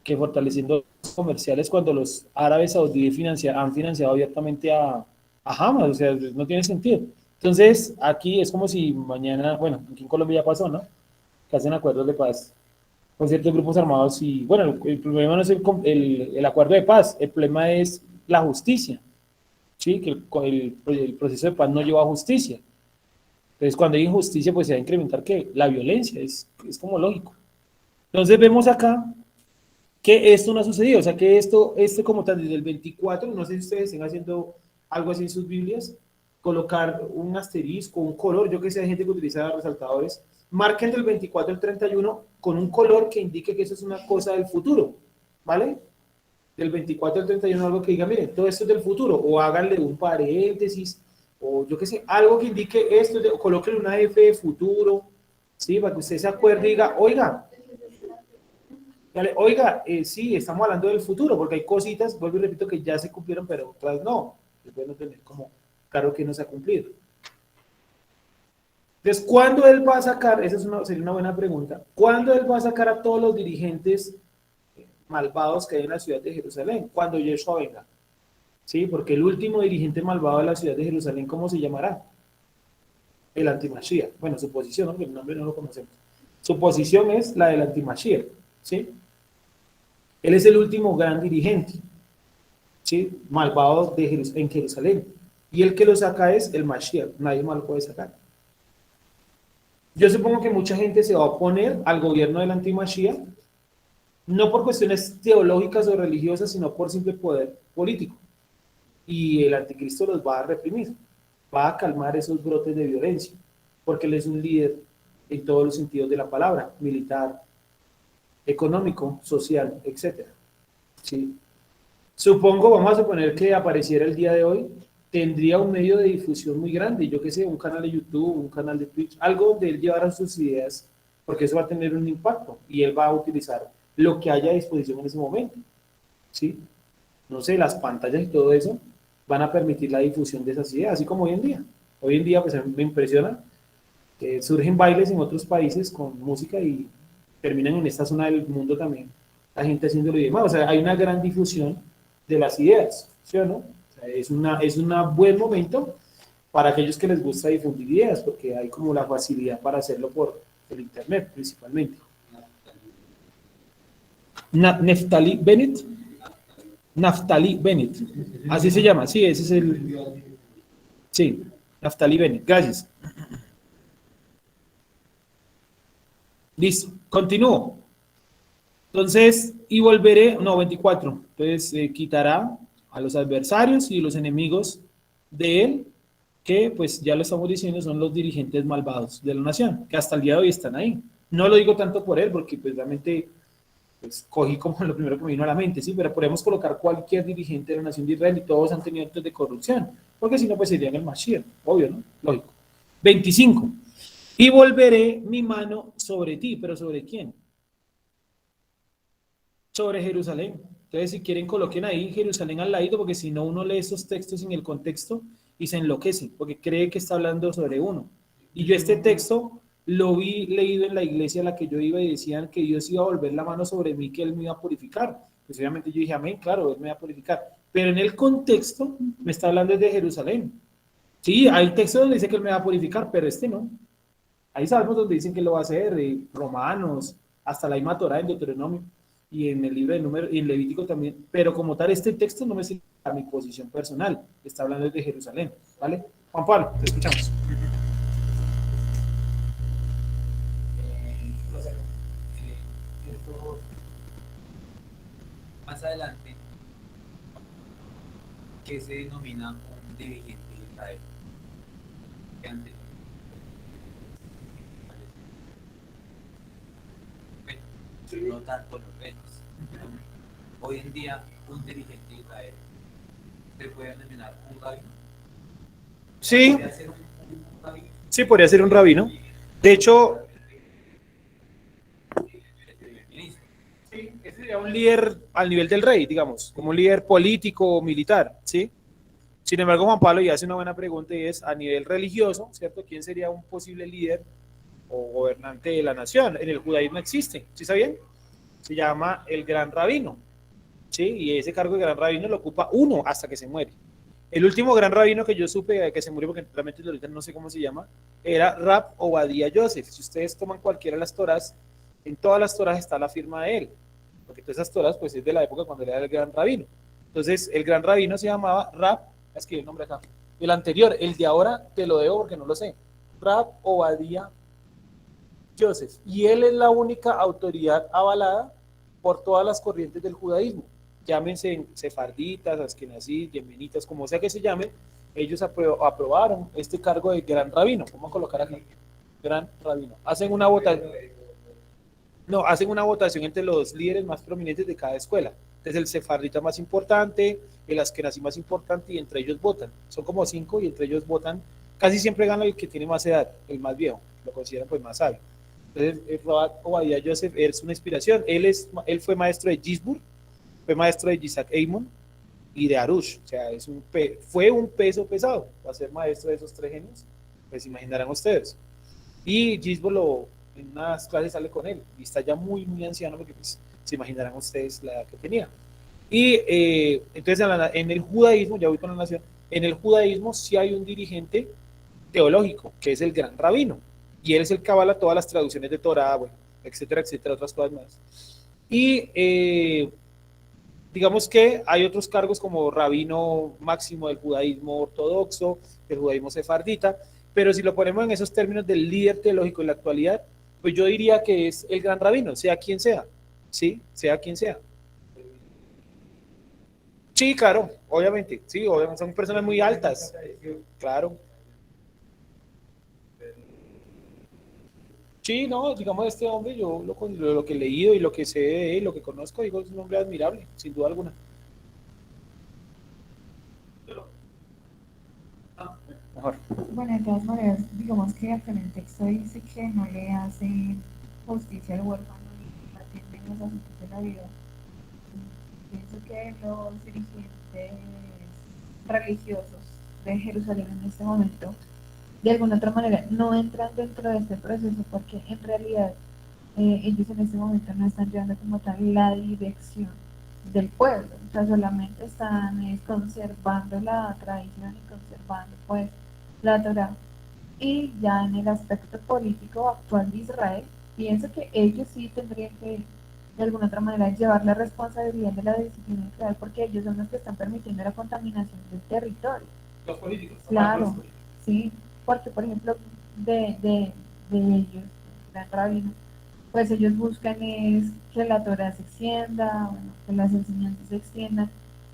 que fortaleciendo los comerciales cuando los árabes saudíes han financiado abiertamente a Hamas, o sea, no tiene sentido. Entonces, aquí es como si mañana, bueno, aquí en Colombia ya pasó, ¿no? Que hacen acuerdos de paz con ciertos grupos armados y, bueno, el problema no es el acuerdo de paz, el problema es la justicia, ¿sí? Que el proceso de paz no lleva a justicia. Entonces, cuando hay injusticia, pues se va a incrementar, ¿qué? La violencia, es como lógico. Entonces, vemos acá que esto no ha sucedido, o sea, que esto como tal, desde el 24, no sé si ustedes estén haciendo algo así en sus Biblias, colocar un asterisco, un color, yo que sé, hay gente que utiliza resaltadores, marquen del 24 al 31 con un color que indique que eso es una cosa del futuro, ¿vale? Del 24 al 31 algo que diga, miren, todo esto es del futuro, o háganle un paréntesis, o yo que sé, algo que indique esto, o colóquenle una F de futuro, ¿sí? Para que usted se acuerde y diga, oiga, sí, estamos hablando del futuro, porque hay cositas, vuelvo y repito, que ya se cumplieron, pero otras no. Es bueno tener como claro que no se ha cumplido. Entonces, ¿cuándo él va a sacar? Esa sería una buena pregunta. ¿Cuándo él va a sacar a todos los dirigentes malvados que hay en la ciudad de Jerusalén? Cuando Yeshua venga. Sí, porque el último dirigente malvado de la ciudad de Jerusalén, ¿cómo se llamará? El antimashia. Bueno, su posición, ¿no? Porque el nombre no lo conocemos. Su posición es la del antimashia, ¿sí? Él es el último gran dirigente, ¿sí? Malvado en Jerusalén. Y el que lo saca es el Mashiach. Nadie más lo puede sacar. Yo supongo que mucha gente se va a oponer al gobierno del anti-Mashiach, no por cuestiones teológicas o religiosas, sino por simple poder político. Y el anticristo los va a reprimir, va a calmar esos brotes de violencia, porque él es un líder en todos los sentidos de la palabra, militar, económico, social, etc. ¿Sí? Supongo, vamos a suponer que apareciera el día de hoy, tendría un medio de difusión muy grande, yo qué sé, un canal de YouTube, un canal de Twitch, algo donde él llevara sus ideas, porque eso va a tener un impacto y él va a utilizar lo que haya a disposición en ese momento, ¿sí? No sé, las pantallas y todo eso van a permitir la difusión de esas ideas, así como hoy en día. Hoy en día, pues a mí me impresiona que surgen bailes en otros países con música y terminan en esta zona del mundo también, la gente haciéndolo y demás. O sea, hay una gran difusión de las ideas, ¿sí o no? O sea, es un buen momento para aquellos que les gusta difundir ideas, porque hay como la facilidad para hacerlo por el internet, principalmente. Naftali Bennett. Naftali Bennett. Así se llama, sí, ese es el... Sí, Naftali Bennett, gracias. Listo, continúo. Entonces, y volveré, no, 24. Entonces, quitará a los adversarios y los enemigos de él, que pues ya lo estamos diciendo, son los dirigentes malvados de la nación, que hasta el día de hoy están ahí. No lo digo tanto por él, porque pues realmente pues cogí como lo primero que me vino a la mente, ¿sí? Pero podemos colocar cualquier dirigente de la nación de Israel y todos han tenido actos de corrupción, porque si no, pues serían el Mashiach, obvio, ¿no? Lógico. 25. Y volveré mi mano sobre ti, pero ¿sobre quién? Sobre Jerusalén. Entonces, si quieren, coloquen ahí Jerusalén al ladito, porque si no, uno lee esos textos en el contexto y se enloquece, porque cree que está hablando sobre uno. Y yo este texto lo vi leído en la iglesia a la que yo iba y decían que Dios iba a volver la mano sobre mí, que Él me iba a purificar. Pues obviamente yo dije, amén, claro, Él me va a purificar. Pero en el contexto me está hablando de Jerusalén. Sí, hay textos donde dice que Él me va a purificar, pero este no. Hay salmos donde dicen que lo va a hacer, Romanos, hasta la misma Torah en Deuteronomio y en el libro de Números y en Levítico también, pero como tal este texto no me sirve a mi posición personal, está hablando de Jerusalén, ¿vale? Juan Pablo, te escuchamos. Esto, más adelante, ¿qué se denomina un dirigente de Israel? Que antes, bueno, no tanto los retos. Hoy en día, un dirigente de Israel se puede denominar un rabino. Sí, Podría ser un rabino. sí, podría ser un rabino. De hecho, sí, ese sería un líder al nivel del rey, digamos, como un líder político o militar, ¿sí? Sin embargo, Juan Pablo ya hace una buena pregunta y es a nivel religioso, ¿cierto? ¿Quién sería un posible líder o gobernante de la nación? En el judaísmo existe, ¿sí sabían? Se llama el gran rabino, ¿sí? Y ese cargo de gran rabino lo ocupa uno hasta que se muere. El último gran rabino que yo supe que se murió, porque realmente ahorita no sé cómo se llama, era Rab Obadiah Yosef. Si ustedes toman cualquiera de las Toras, en todas las Toras está la firma de él, porque todas esas Toras pues es de la época cuando él era el gran rabino. Entonces, el gran rabino se llamaba Rab, es que el nombre acá, el anterior, el de ahora te lo debo porque no lo sé, Rab Obadiah Yosef, y él es la única autoridad avalada por todas las corrientes del judaísmo, llámense sefarditas, askenazí, yemenitas, como sea que se llame, ellos aprobaron este cargo de gran rabino. Vamos a colocar aquí, gran rabino. Hacen una votación, no, hacen una votación entre los líderes más prominentes de cada escuela. Entonces el sefardita más importante, el askenazí más importante, y entre ellos votan. Son como 5 y entre ellos votan. Casi siempre gana el que tiene más edad, el más viejo, lo consideran pues más sabio. Entonces, Rabat Obadiah Yosef es una inspiración. Él fue maestro de Gisburg, fue maestro de Isaac Eimon y de Arush. O sea, fue un peso pesado. Va a ser maestro de esos 3 genios, pues imaginarán ustedes. Y Gisburg en unas clases sale con él y está ya muy, muy anciano, porque pues, se imaginarán ustedes la edad que tenía. Y entonces en el judaísmo, ya voy con la nación, en el judaísmo sí hay un dirigente teológico, que es el gran rabino, y él es el que avala todas las traducciones de Torah, bueno, etcétera, etcétera, otras cosas más. Y digamos que hay otros cargos como rabino máximo del judaísmo ortodoxo, del judaísmo sefardita, pero si lo ponemos en esos términos del líder teológico en la actualidad, pues yo diría que es el gran rabino, sea quien sea, ¿sí? Sea quien sea. Sí, claro, obviamente, sí, obviamente, son personas muy altas, claro. Sí, no, digamos, este hombre, yo lo que he leído y lo que sé de él, lo que conozco, digo, es un hombre admirable, sin duda alguna. Mejor. Bueno, de todas maneras, digamos que acá en el texto dice que no le hace justicia al huérfano ni atiende en los asuntos de la vida. Pienso que los dirigentes religiosos de Jerusalén en este momento, de alguna otra manera, no entran dentro de este proceso porque en realidad ellos en este momento no están llevando como tal la dirección del pueblo, o sea, solamente están conservando la tradición y conservando pues la Torah. Y ya en el aspecto político actual de Israel, pienso que ellos sí tendrían que de alguna otra manera llevar la responsabilidad de la disciplina israel, porque ellos son los que están permitiendo la contaminación del territorio. Los políticos. Claro, sí, porque por ejemplo de ellos, gran rabino, pues ellos buscan es que la Torah se extienda, bueno, que las enseñanzas se extiendan,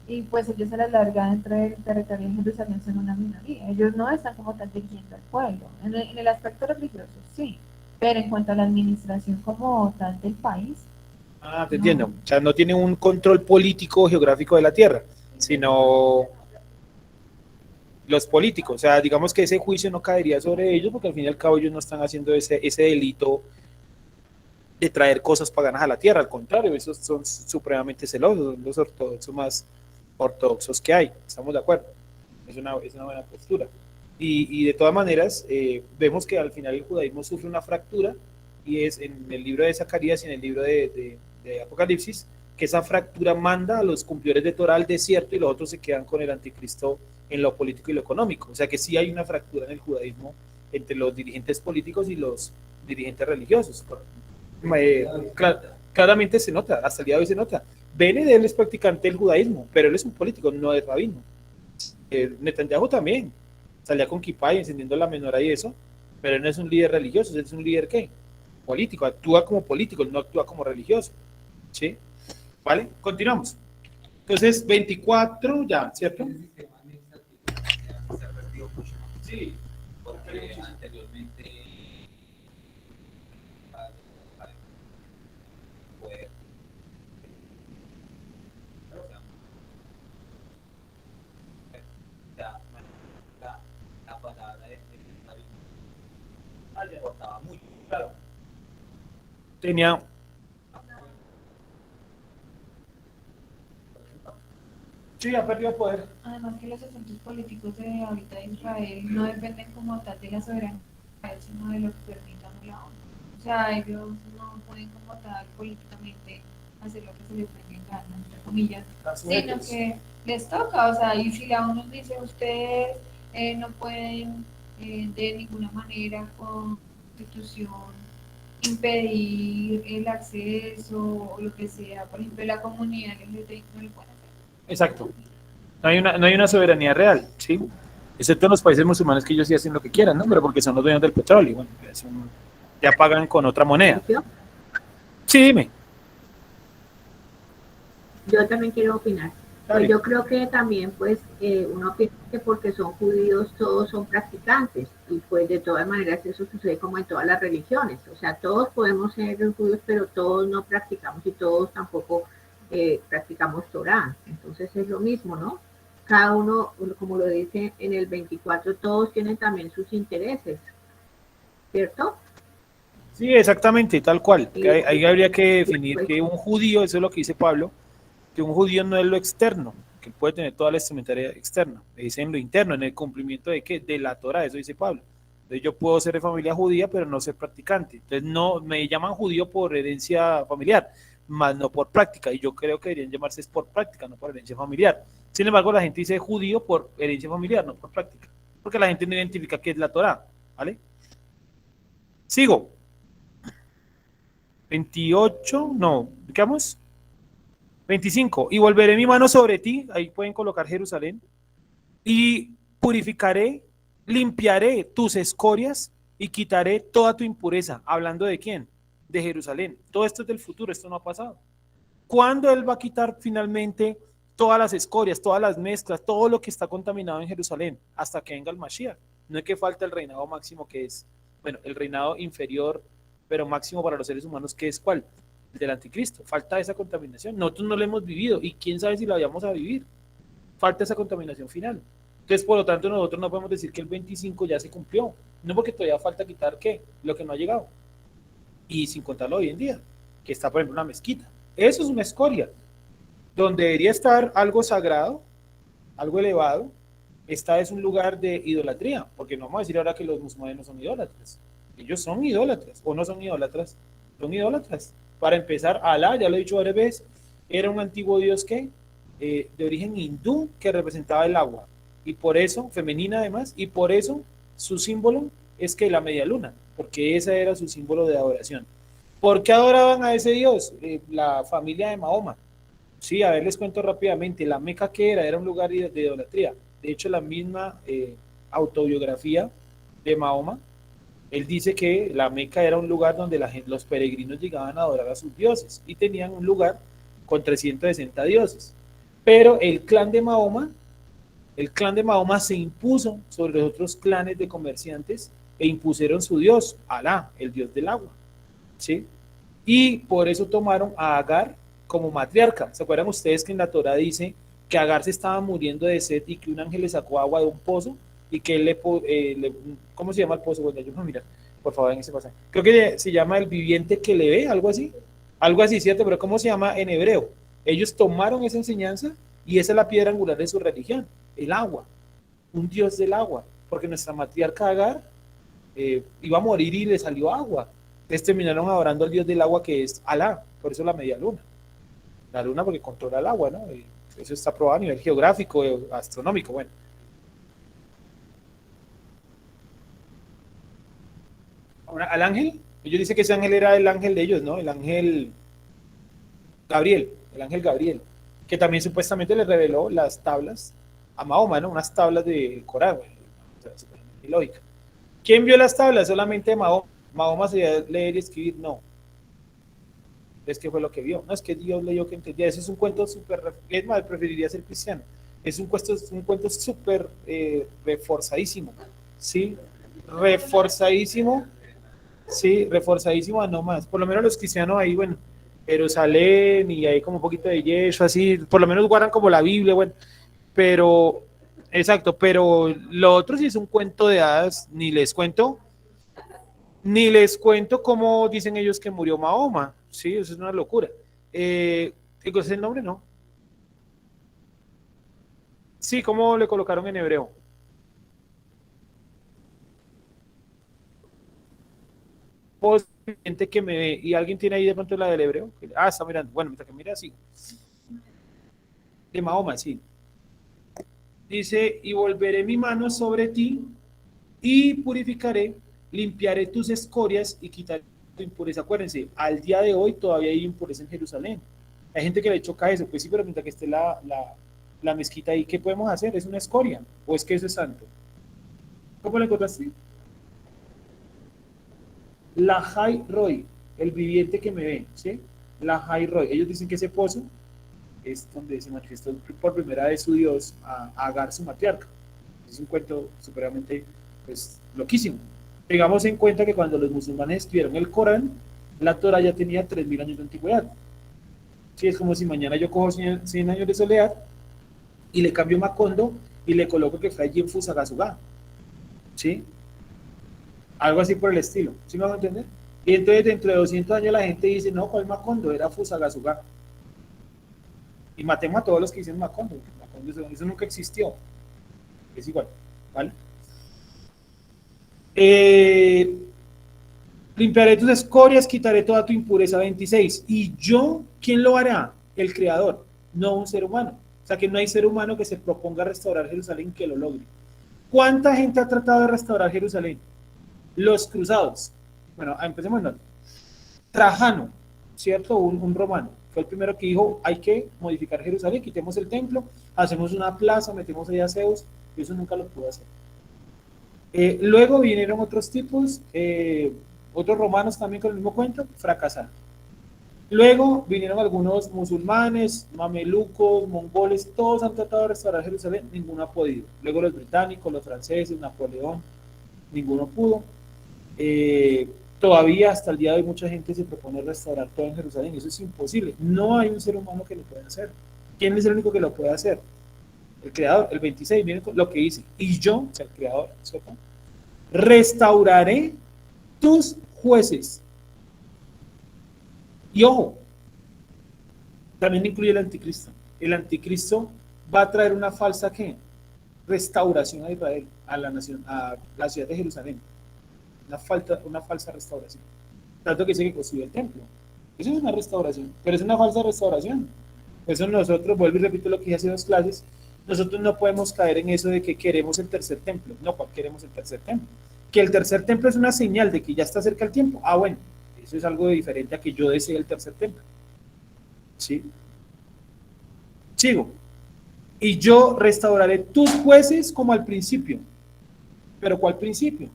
y pues ellos a la larga dentro del territorio de Jerusalén son una minoría, ellos no están como tal dirigiendo al pueblo, en el aspecto religioso sí, pero en cuanto a la administración como tal del país, Ah, te entiendo. O sea, no tiene un control político o geográfico de la tierra, sino los políticos. O sea, digamos que ese juicio no caería sobre ellos porque al fin y al cabo ellos no están haciendo ese delito de traer cosas paganas a la tierra. Al contrario, esos son supremamente celosos, son los ortodoxos más ortodoxos que hay. Estamos de acuerdo. Es una buena postura. Y de todas maneras, vemos que al final el judaísmo sufre una fractura y es en el libro de Zacarías y en el libro de Apocalipsis, que esa fractura manda a los cumplidores de Torah al desierto y los otros se quedan con el anticristo en lo político y lo económico. O sea que sí hay una fractura en el judaísmo entre los dirigentes políticos y los dirigentes religiosos. Claramente se nota, hasta el día de hoy se nota. Bennett, él es practicante del judaísmo, pero él es un político, no es rabino. Netanyahu también salía con kipá y encendiendo la menorá y eso, pero él no es un líder religioso, él es un líder ¿qué? Político, actúa como político, no actúa como religioso. ¿Sí? ¿Vale? Continuamos. Entonces, 24 ya, ¿cierto? El sistema administrativo se ha perdido mucho, ¿no? Sí. Porque anteriormente poder, la palabra de le importaba mucho, claro. Tenía. Sí, ha perdido poder. Además que los asuntos políticos de ahorita de Israel no dependen como tal de la soberanía, sino de lo que permitan la ONU. O sea, ellos no pueden como tal políticamente hacer lo que se les venga en gana, entre comillas, sino que les toca, o sea, y si la ONU dice ustedes no pueden de ninguna manera con constitución impedir el acceso o lo que sea, por ejemplo, la comunidad LGBTI no lo pueden hacer. Exacto. No hay una soberanía real, ¿sí? Excepto en los países musulmanes que ellos sí hacen lo que quieran, ¿no? Pero porque son los dueños del petróleo, bueno, ya pagan con otra moneda. Sí, dime. Yo también quiero opinar. Dale. Pues yo creo que también, pues, uno piensa que porque son judíos todos son practicantes y pues de todas maneras eso sucede como en todas las religiones. O sea, todos podemos ser judíos, pero todos no practicamos y todos tampoco practicamos Torah. Entonces es lo mismo, ¿no? Cada uno, como lo dice en el 24, todos tienen también sus intereses, ¿cierto? Sí, exactamente, tal cual. Sí. Que ahí habría que definir que un judío, eso es lo que dice Pablo, que un judío no es lo externo, que puede tener toda la instrumentaria externa, le dicen lo interno, en el cumplimiento de qué, de la Torah, eso dice Pablo. Entonces yo puedo ser de familia judía, pero no ser practicante. Entonces no me llaman judío por herencia familiar, más no por práctica, y yo creo que deberían llamarse por práctica, no por herencia familiar. Sin embargo, la gente dice judío por herencia familiar, no por práctica, porque la gente no identifica qué es la Torah, ¿vale? Sigo. 28, no, ¿qué vamos? 25, y volveré mi mano sobre ti, ahí pueden colocar Jerusalén, y purificaré, limpiaré tus escorias y quitaré toda tu impureza. ¿Hablando de quién? De Jerusalén. Todo esto es del futuro, esto no ha pasado. ¿Cuándo él va a quitar finalmente todas las escorias, todas las mezclas, todo lo que está contaminado en Jerusalén? Hasta que venga el Mashiach. No es que falta el reinado máximo, que es, bueno, el reinado inferior, pero máximo para los seres humanos, que es ¿cuál? El del anticristo. Falta esa contaminación. Nosotros no la hemos vivido y quién sabe si la vayamos a vivir. Falta esa contaminación final. Entonces, por lo tanto, nosotros no podemos decir que el 25 ya se cumplió. No, porque todavía falta quitar ¿qué? Lo que no ha llegado. Y sin contarlo hoy en día, que está, por ejemplo, una mezquita. Eso es una escoria. Donde debería estar algo sagrado, algo elevado, esta es un lugar de idolatría, porque no vamos a decir ahora que los musulmanes no son idólatras. Ellos son idólatras, o no son idólatras, son idólatras. Para empezar, Alá, ya lo he dicho varias veces, era un antiguo dios que de origen hindú que representaba el agua, y por eso, femenina además, y por eso su símbolo es que la media luna, porque ese era su símbolo de adoración. ¿Por qué adoraban a ese dios? La familia de Mahoma. Sí, a ver, les cuento rápidamente. La Meca, que era un lugar de idolatría. De hecho, la misma autobiografía de Mahoma, él dice que la Meca era un lugar donde los peregrinos llegaban a adorar a sus dioses y tenían un lugar con 360 dioses. Pero el clan de Mahoma se impuso sobre los otros clanes de comerciantes e impusieron su dios, Alá, el dios del agua. ¿Sí? y por eso tomaron a Agar como matriarca. ¿Se acuerdan ustedes que en la Torá dice que Agar se estaba muriendo de sed y que un ángel le sacó agua de un pozo y que él ¿cómo se llama el pozo? Bueno, yo no, mira, por favor, en ese pasaje. Creo que se llama el viviente que le ve, algo así, ¿cierto? Pero ¿cómo se llama en hebreo? Ellos tomaron esa enseñanza y esa es la piedra angular de su religión, el agua, un dios del agua, porque nuestra matriarca Agar iba a morir y le salió agua. Entonces terminaron adorando al dios del agua que es Alá, por eso la media luna. La luna porque controla el agua, ¿no? Y eso está probado a nivel geográfico, astronómico, bueno. Ahora, al ángel, ellos dicen que ese ángel era el ángel de ellos, ¿no? El ángel Gabriel, que también supuestamente le reveló las tablas a Mahoma, ¿no? Unas tablas del Corán, bueno, lógica. ¿Quién vio las tablas? Solamente Mahoma. Mahoma sabía leer y escribir, no. Es que fue lo que vio. No, es que Dios leyó que entendía. Eso es un cuento súper, es más, preferiría ser cristiano. Es un cuento súper reforzadísimo, ¿sí? Reforzadísimo, sí, reforzadísimo a no más. Por lo menos los cristianos ahí, bueno, Jerusalén y ahí como un poquito de yeso, así, por lo menos guardan como la Biblia, bueno, pero, exacto, pero lo otro sí es un cuento de hadas, ni les cuento cómo dicen ellos que murió Mahoma, sí, eso es una locura. ¿Cuál es el nombre? No. Sí, ¿cómo le colocaron en hebreo? Gente que me ve, y alguien tiene ahí de pronto la del hebreo. Ah, está mirando. Bueno, mientras que mira así. De Mahoma, sí. Dice, y volveré mi mano sobre ti y purificaré, limpiaré tus escorias y quitaré tu impureza. Acuérdense, al día de hoy todavía hay impureza en Jerusalén. Hay gente que le choca eso, pues sí, pero mientras que esté la mezquita ahí, ¿qué podemos hacer? ¿Es una escoria o es que eso es santo? ¿Cómo lo encontraste? La Jai Roy, el viviente que me ve, ¿sí? La Jai Roy. Ellos dicen que ese pozo es donde se manifestó por primera vez su Dios a Agar, su matriarca. Es un cuento supremamente, pues, loquísimo. Tengamos en cuenta que cuando los musulmanes escribieron el Corán, la Torah ya tenía 3000 años de antigüedad. Sí, es como si mañana yo cojo 100 años de soledad y le cambio Macondo y le coloco que fue allí en Fusagasugá. ¿Sí? Algo así por el estilo. ¿Sí me van a entender? Y entonces dentro de 200 años la gente dice, no, ¿cuál Macondo? Era Fusagasugá. Y matemos a todos los que dicen Macondo. Macondo, eso nunca existió. Es igual, ¿vale? Limpiaré tus escorias, quitaré toda tu impureza. 26. ¿Y yo quién lo hará? El Creador, no un ser humano. O sea que no hay ser humano que se proponga restaurar Jerusalén que lo logre. ¿Cuánta gente ha tratado de restaurar Jerusalén? Los cruzados. Bueno, empecemos en otro. Trajano, ¿cierto? Un romano. Fue el primero que dijo, hay que modificar Jerusalén, quitemos el templo, hacemos una plaza, metemos ahí a Zeus, y eso nunca lo pudo hacer. Luego vinieron otros tipos, otros romanos también con el mismo cuento, fracasaron. Luego vinieron algunos musulmanes, mamelucos, mongoles, todos han tratado de restaurar Jerusalén, ninguno ha podido. Luego los británicos, los franceses, Napoleón, ninguno pudo. Todavía hasta el día de hoy mucha gente se propone restaurar todo en Jerusalén, eso es imposible. No hay un ser humano que lo pueda hacer. ¿Quién es el único que lo puede hacer? El Creador. El 26, miren lo que dice. Y yo, o sea, el Creador, ¿cierto? Restauraré tus jueces. Y ojo, también incluye el anticristo. El anticristo va a traer una falsa ¿qué? Restauración a Israel, a la nación, a la ciudad de Jerusalén. Una falsa restauración. Tanto que dice que construyó el templo. Eso es una restauración, pero es una falsa restauración. Por eso nosotros, vuelvo y repito lo que dije hace 2 clases, nosotros no podemos caer en eso de que queremos el tercer templo. No, ¿cuál queremos el tercer templo? Que el tercer templo es una señal de que ya está cerca el tiempo. Ah, bueno, eso es algo diferente a que yo desee el tercer templo. ¿Sí? Sigo. Y yo restauraré tus jueces como al principio. ¿Pero cuál principio?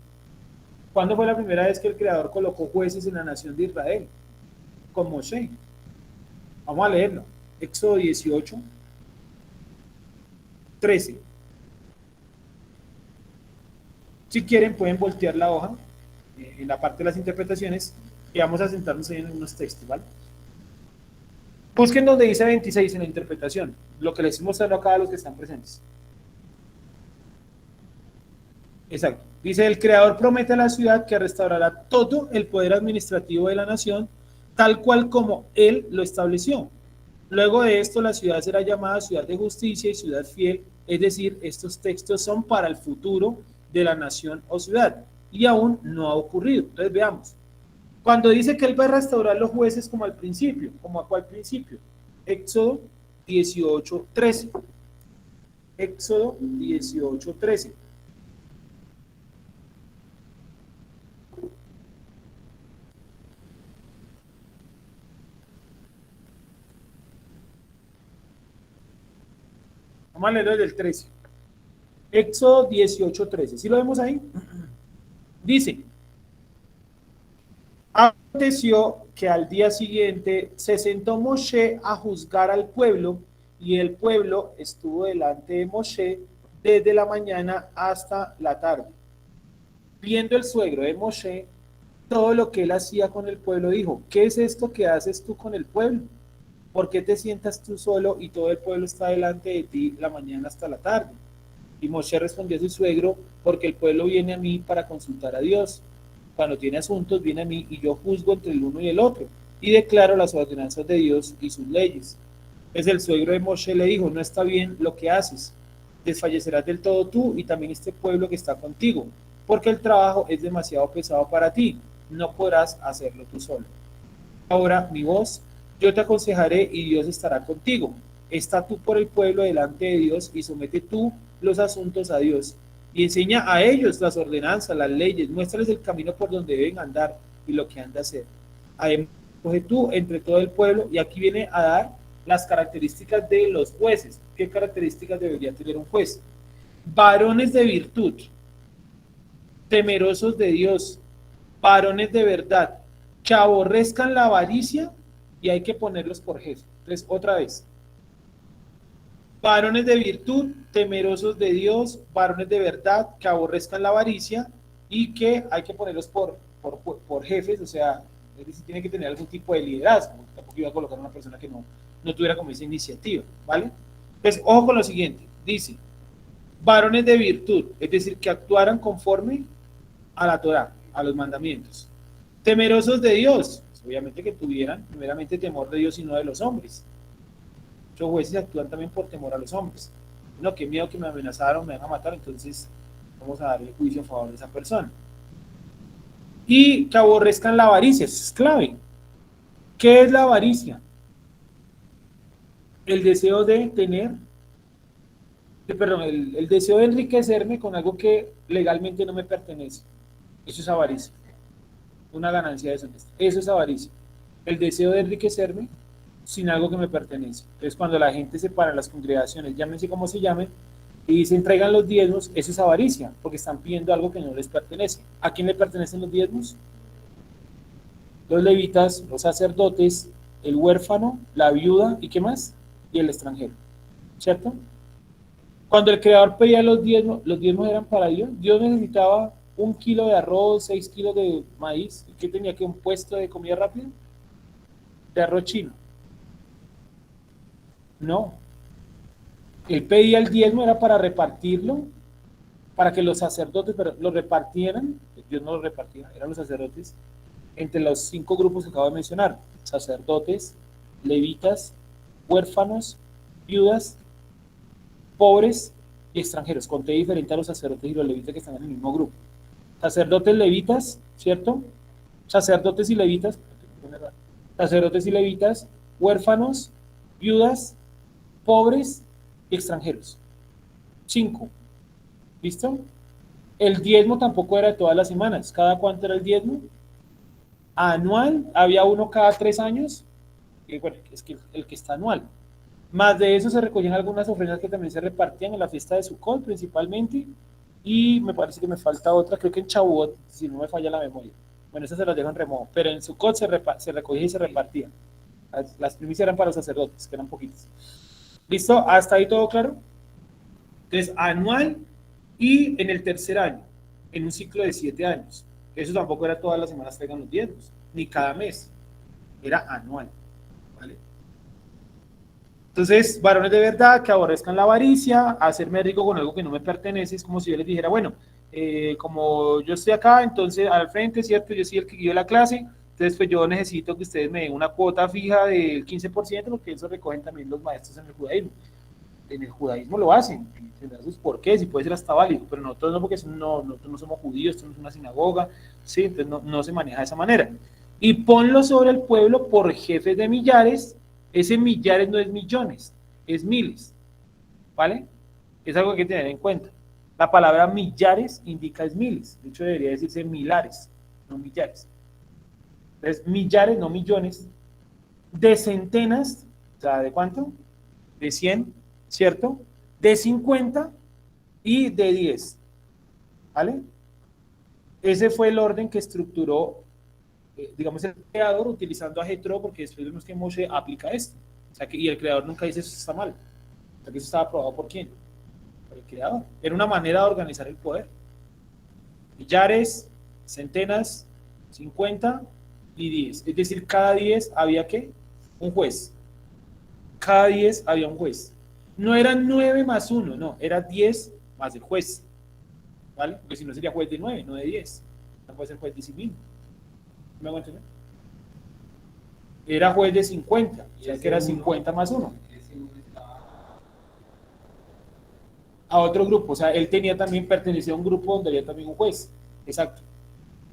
¿Cuándo fue la primera vez que el Creador colocó jueces en la nación de Israel? Con Moshe. Vamos a leerlo. Éxodo 18, 13. Si quieren pueden voltear la hoja en la parte de las interpretaciones Y vamos a sentarnos ahí en unos textos, ¿vale? Busquen donde dice 26 en la interpretación, lo que les estoy mostrando acá a los que están presentes. Exacto. Dice, el creador promete a la ciudad que restaurará todo el poder administrativo de la nación, tal cual como él lo estableció. Luego de esto, la ciudad será llamada ciudad de justicia y ciudad fiel, es decir, estos textos son para el futuro de la nación o ciudad, y aún no ha ocurrido. Entonces veamos. Cuando dice que él va a restaurar los jueces como al principio, ¿como a cuál principio? Éxodo 18:13. Éxodo 18:13. Vamos a leerlo desde el 13. Éxodo 18:13. ¿Sí lo vemos ahí? Dice, aconteció que al día siguiente se sentó Moshe a juzgar al pueblo, y el pueblo estuvo delante de Moshe desde la mañana hasta la tarde. Viendo el suegro de Moshe todo lo que él hacía con el pueblo, dijo, ¿qué es esto que haces tú con el pueblo? ¿Por qué te sientas tú solo y todo el pueblo está delante de ti la mañana hasta la tarde? Y Moshe respondió a su suegro, porque el pueblo viene a mí para consultar a Dios. Cuando tiene asuntos, viene a mí y yo juzgo entre el uno y el otro, y declaro las ordenanzas de Dios y sus leyes. Pues el suegro de Moshe le dijo, no está bien lo que haces, desfallecerás del todo tú y también este pueblo que está contigo, porque el trabajo es demasiado pesado para ti, no podrás hacerlo tú solo. Ahora, mi voz, yo te aconsejaré y Dios estará contigo. Está tú por el pueblo delante de Dios y somete tú los asuntos a Dios. Y enseña a ellos las ordenanzas, las leyes, muéstrales el camino por donde deben andar y lo que han de hacer. Además, coge tú entre todo el pueblo, y aquí viene a dar las características de los jueces. ¿Qué características debería tener un juez? Varones de virtud, temerosos de Dios, varones de verdad, que aborrezcan la avaricia, y hay que ponerlos por jefe. Entonces, otra vez. Varones de virtud, temerosos de Dios, varones de verdad, que aborrezcan la avaricia, y que hay que ponerlos por jefes, o sea, es decir, tiene que tener algún tipo de liderazgo. Tampoco iba a colocar a una persona que no tuviera como esa iniciativa, ¿vale? Entonces, ojo con lo siguiente, dice, varones de virtud, es decir, que actuaran conforme a la Torá, a los mandamientos. Temerosos de Dios, pues obviamente que tuvieran primeramente temor de Dios y no de los hombres. Muchos jueces actúan también por temor a los hombres. No, qué miedo que me amenazaron, me van a matar, entonces vamos a darle juicio a favor de esa persona. Y que aborrezcan la avaricia, eso es clave. ¿Qué es la avaricia? El deseo de tener, el deseo de enriquecerme con algo que legalmente no me pertenece. Eso es avaricia. Una ganancia deshonesta. Eso es avaricia. El deseo de enriquecerme sin algo que me pertenece. Entonces, cuando la gente se para en las congregaciones, llámense como se llamen, y se entregan los diezmos, eso es avaricia, porque están pidiendo algo que no les pertenece. ¿A quién le pertenecen los diezmos? Los levitas, los sacerdotes, el huérfano, la viuda, ¿y qué más? Y el extranjero, ¿cierto? Cuando el creador pedía los diezmos eran para Dios. Dios necesitaba 1 kilo de arroz, 6 kilos de maíz. ¿Y qué tenía que un puesto de comida rápida? De arroz chino. No. Él pedía el diezmo, era para repartirlo, para que los sacerdotes lo repartieran. Dios no lo repartía, eran los sacerdotes, entre los 5 grupos que acabo de mencionar: sacerdotes, levitas, huérfanos, viudas, pobres y extranjeros. Conté diferente a los sacerdotes y los levitas que están en el mismo grupo. Sacerdotes, levitas, ¿cierto? Sacerdotes y levitas, huérfanos, viudas, pobres y extranjeros. 5. ¿Listo? El diezmo tampoco era de todas las semanas. ¿Cada cuánto era el diezmo? Anual. Había uno cada 3 años. Y bueno, es que el que está anual. Más de eso se recogían algunas ofrendas que también se repartían en la fiesta de Sukkot principalmente. Y me parece que me falta otra, creo que en Shavuot, si no me falla la memoria. Bueno, esas se las dejo en remojo. Pero en Sukkot se recogía y se repartía. Las primicias eran para los sacerdotes, que eran poquitas. ¿Listo? ¿Hasta ahí todo claro? Entonces, anual y en el tercer año, en un ciclo de 7 años. Eso tampoco era todas las semanas traigan los diezmos. ni cada mes, era anual, ¿vale? Entonces, varones de verdad que aborrezcan la avaricia, hacerme rico con algo que no me pertenece, es como si yo les dijera, bueno, como yo estoy acá, entonces al frente, ¿cierto? Yo soy el que guío la clase, entonces pues yo necesito que ustedes me den una cuota fija del 15%, porque eso recogen también los maestros en el judaísmo. En el judaísmo lo hacen, tendrá sus porqués y puede ser hasta válido, pero nosotros no, porque nosotros no somos judíos, esto no es una sinagoga, ¿sí? Entonces no se maneja de esa manera. Y ponlo sobre el pueblo por jefes de millares. Ese millares no es millones, es miles, ¿vale? Es algo que hay que tener en cuenta. La palabra millares indica es miles, de hecho debería decirse milares, no millares. Entonces, millares, no millones, de centenas, o sea, ¿de cuánto? De 100, ¿cierto? De 50 y de 10, ¿vale? Ese fue el orden que estructuró, digamos, el creador utilizando a Jetro, porque después vemos que Moshe aplica esto. O sea, y el creador nunca dice eso está mal. O sea, que eso estaba aprobado por quién? Por el creador. Era una manera de organizar el poder. Millares, centenas, 50 y 10. Es decir, cada 10 había ¿qué? Un juez. Cada 10 había un juez. No eran 9 más 1, no, era 10 más el juez. ¿Vale? Porque si no sería juez de 9, no de 10. No puede ser juez de sí mismo. ¿Me hago entender? Era juez de 50, o sea que era 50 más 1. A otro grupo, o sea, él tenía también, pertenecía a un grupo donde había también un juez. Exacto.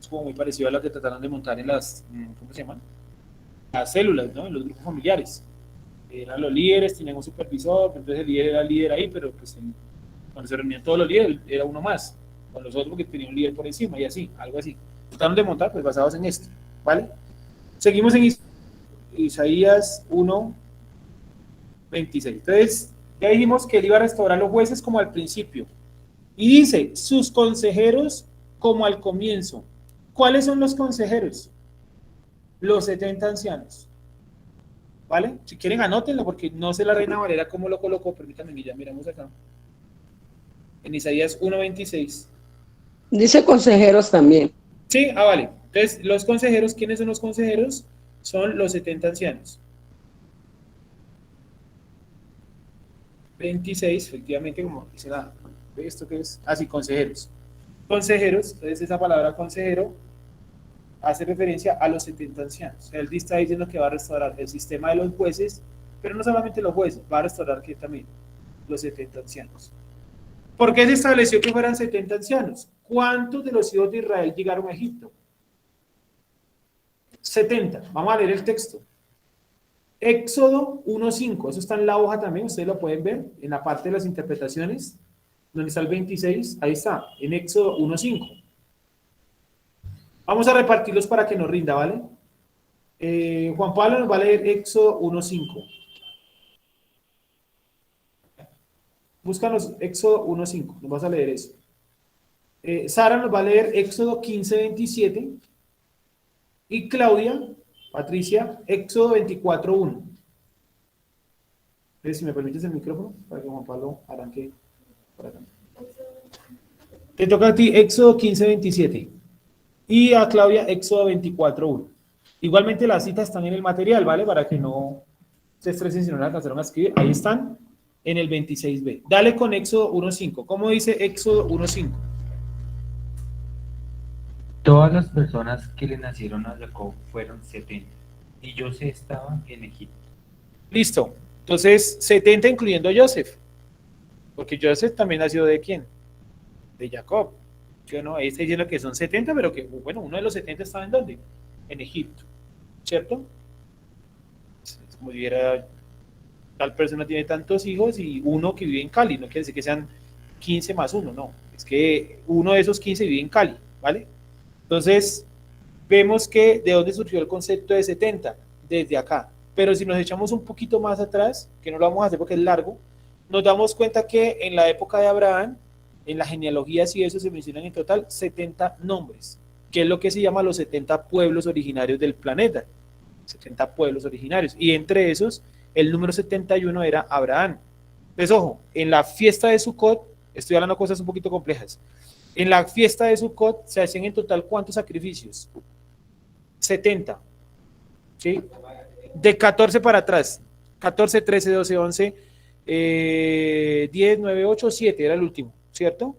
Es como muy parecido a lo que trataron de montar en las, ¿cómo se llaman? Las células, ¿no? En los grupos familiares. Eran los líderes, tenían un supervisor, entonces el líder era el líder ahí, pero pues cuando se reunían todos los líderes, era uno más, con los otros porque tenía un líder por encima y así, algo así. Trataron de montar, pues basados en esto, ¿vale? Seguimos en Isaías 1, 26. Entonces, ya dijimos que él iba a restaurar los jueces como al principio. Y dice, sus consejeros como al comienzo. ¿Cuáles son los consejeros? Los 70 ancianos. ¿Vale? Si quieren anótenlo porque no sé la Reina Valera cómo lo colocó, permítanme, ya miramos acá. En Isaías 1:26. Dice consejeros también. Sí, vale. Entonces, los consejeros, ¿quiénes son los consejeros? Son los 70 ancianos. 26, efectivamente, como dice la, ¿esto qué es? Así, consejeros. Consejeros, entonces esa palabra consejero hace referencia a los 70 ancianos. Él está diciendo que va a restaurar el sistema de los jueces, pero no solamente los jueces, va a restaurar que también los 70 ancianos. ¿Por qué se estableció que fueran 70 ancianos? ¿Cuántos de los hijos de Israel llegaron a Egipto? 70. Vamos a leer el texto. Éxodo 1:5, eso está en la hoja también, ustedes lo pueden ver en la parte de las interpretaciones, donde está el 26, ahí está, en Éxodo 1:5. Vamos a repartirlos para que nos rinda, ¿vale? Juan Pablo nos va a leer Éxodo 1:5. Búscanos Éxodo 1:5, nos vas a leer eso. Sara nos va a leer Éxodo 15:27. Y Claudia, Patricia, Éxodo 24:1. Si me permites el micrófono para que Juan Pablo arranque por acá. Te toca a ti Éxodo 15:27 y a Claudia Éxodo 24:1. Igualmente las citas están en el material, ¿vale? Para que no se estresen si no las alcanzaron a escribir. Ahí están en el 26b. Dale con Éxodo 1:5. ¿Cómo dice Éxodo 1:5? Todas las personas que le nacieron a Jacob fueron 70, y José estaba en Egipto. Listo. Entonces, 70 incluyendo a Joseph. Porque Joseph también nació ¿de quién? De Jacob. Yo no, ahí está diciendo que son 70, pero que, bueno, uno de los 70 estaba ¿en dónde? En Egipto. ¿Cierto? Es como si hubiera, tal persona tiene tantos hijos y uno que vive en Cali. No quiere decir que sean 15 más uno, no. Es que uno de esos 15 vive en Cali, ¿vale? Entonces, vemos que de dónde surgió el concepto de 70, desde acá. Pero si nos echamos un poquito más atrás, que no lo vamos a hacer porque es largo, nos damos cuenta que en la época de Abraham, en las genealogías y eso se mencionan en total 70 nombres, que es lo que se llama los 70 pueblos originarios del planeta. 70 pueblos originarios. Y entre esos, el número 71 era Abraham. Pues ojo, en la fiesta de Sukkot, estoy hablando de cosas un poquito complejas. En la fiesta de Sukkot se hacían en total ¿cuántos sacrificios? 70, ¿sí? De 14 para atrás, 14, 13, 12, 11, 10, 9, 8, 7, era el último, ¿cierto?